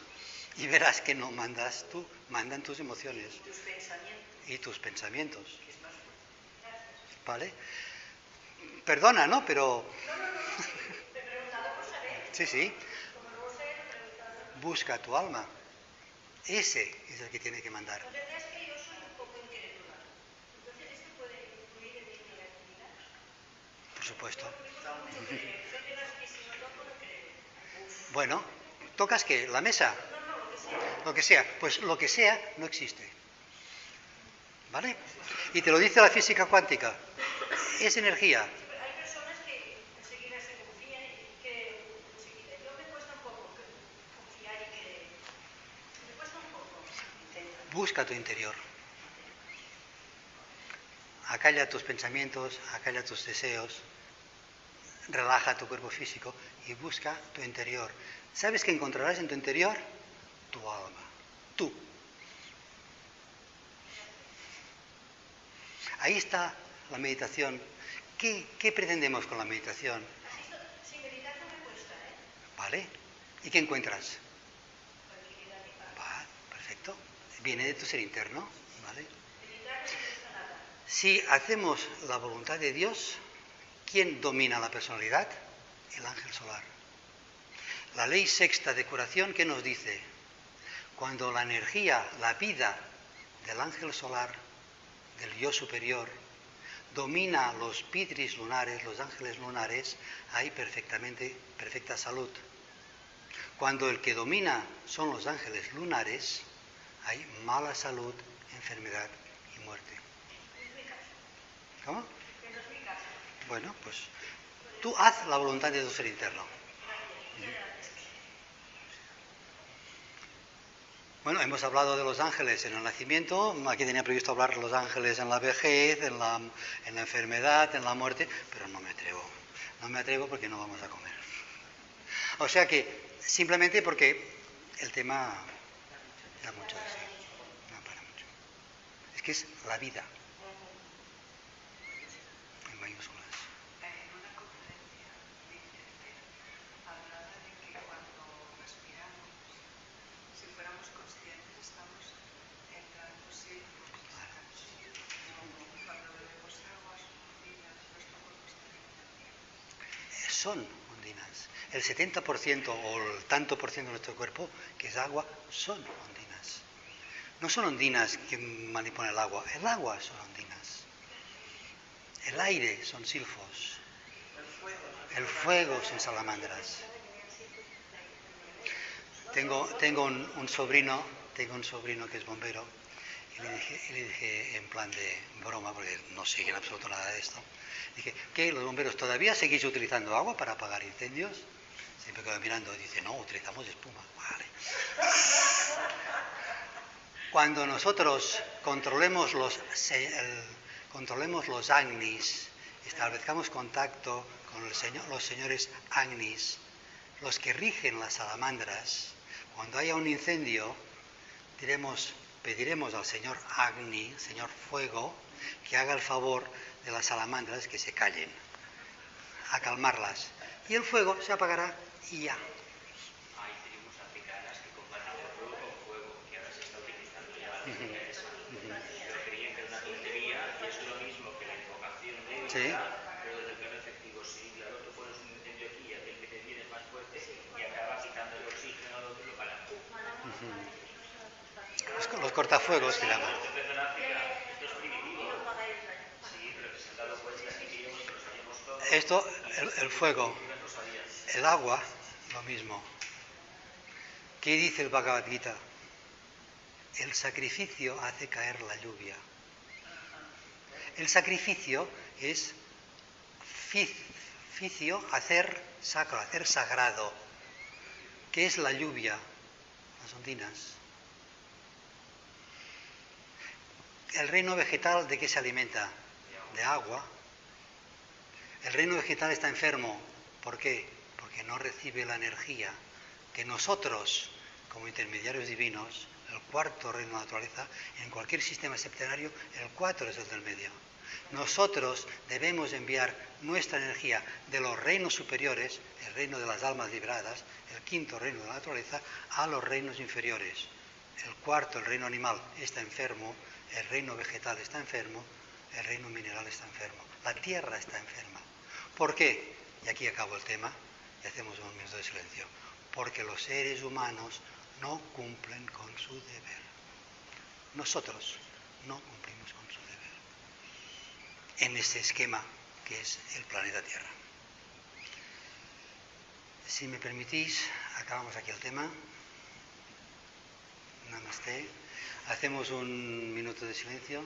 y verás que no mandas tú, mandan tus emociones. Y tus pensamientos. ¿Vale? Perdona, ¿no? Pero... Me he preguntado por saber. Sí. Como no lo sé, me he preguntado. Busca tu alma. Ese es el que tiene que mandar. La verdad es que yo soy un poco incrédula. Entonces, ¿esto puede influir en mi negatividad? Por supuesto. Soy de las que si no toco no creo. Bueno, ¿tocas qué? ¿La mesa? No, lo que sea. Lo que sea. Pues lo que sea no existe. ¿Vale? Y te lo dice la física cuántica. Es energía. Hay personas que enseguida se confían y creen enseguida. Yo me cuesta un poco confiar y creer. Me cuesta un poco. Busca tu interior. Acalla tus pensamientos, acalla tus deseos, relaja tu cuerpo físico y busca tu interior. ¿Sabes qué encontrarás en tu interior? Tu alma. Tú. Ahí está la meditación. ¿Qué pretendemos con la meditación? Esto, sin meditar no me cuesta, ¿eh? ¿Vale? ¿Y qué encuentras? Tranquilidad y paz. Va, perfecto. Viene de tu ser interno, ¿vale? Meditar no me cuesta nada. Si hacemos la voluntad de Dios, ¿quién domina la personalidad? El ángel solar. La ley sexta de curación, ¿qué nos dice? Cuando la energía, la vida del ángel solar, del yo superior, domina los pitris lunares, los ángeles lunares, hay perfecta salud. Cuando el que domina son los ángeles lunares, hay mala salud, enfermedad y muerte. ¿Cómo? Que no es mi caso. Bueno, pues tú haz la voluntad de tu ser interno. Bueno, hemos hablado de los ángeles en el nacimiento, aquí tenía previsto hablar de los ángeles en la vejez, en la enfermedad, en la muerte, pero no me atrevo porque no vamos a comer. O sea que, simplemente porque el tema da mucho de sí, no para mucho. Es que es la vida, en mayúsculas. En una conferencia, Vicente hablaba de que cuando respiramos, si fuéramos conscientes, estamos entrando silfos y sacando silfos. Cuando bebemos agua, son ondinas, nuestro cuerpo está en Son ondinas. El 70% o el tanto por ciento de nuestro cuerpo, que es agua, son ondinas. No son ondinas que manipulan el agua son ondinas. El aire son silfos. El fuego son salamandras. Tengo un sobrino que es bombero Y le dije en plan de broma, porque no sé en absoluto nada de esto, dije, ¿qué? ¿Los bomberos todavía seguís utilizando agua para apagar incendios? Se me quedó mirando y dice, no, utilizamos espuma. Vale. Cuando nosotros controlemos los agnis, establezcamos contacto con los señores agnis, los que rigen las salamandras, cuando haya un incendio, pediremos al señor Agni, señor Fuego, que haga el favor de las salamandras que se callen, a calmarlas. Y el fuego se apagará y ya. Hay tribus africanas que combaten el fuego con fuego, que ahora se está utilizando ya la técnica esa. Pero creían que era una tontería y es lo mismo que la invocación de Sí. pero desde el plano efectivo, sí, claro, tú pones un incendio aquí y aquel que te viene es más fuerte y acaba quitando el oxígeno al otro y lo para. Los cortafuegos se llaman. Esto empezó en África, esto es primitivo. Sí, pero que se han dado cuenta que queríamos que lo sabíamos todo. Esto, el fuego, No sabías. el agua, lo mismo. ¿Qué dice el Bhagavad Gita? El sacrificio hace caer la lluvia. El sacrificio es hacer sacro, hacer sagrado. ¿Qué es la lluvia? Las ondinas. ¿El reino vegetal de qué se alimenta? De agua. El reino vegetal está enfermo. ¿Por qué? Porque no recibe la energía que nosotros, como intermediarios divinos, el cuarto reino de la naturaleza, en cualquier sistema septenario, el 4 es el del medio. Nosotros debemos enviar nuestra energía de los reinos superiores, el reino de las almas liberadas, el quinto reino de la naturaleza, a los reinos inferiores. El cuarto, el reino animal, está enfermo, el reino vegetal está enfermo, el reino mineral está enfermo, la tierra está enferma. ¿Por qué? Y aquí acabo el tema y hacemos un minuto de silencio. Porque los seres humanos no cumplen con su deber. Nosotros no cumplimos con su deber en este esquema que es el planeta Tierra. Si me permitís, acabamos aquí el tema. Namaste. Hacemos un minuto de silencio.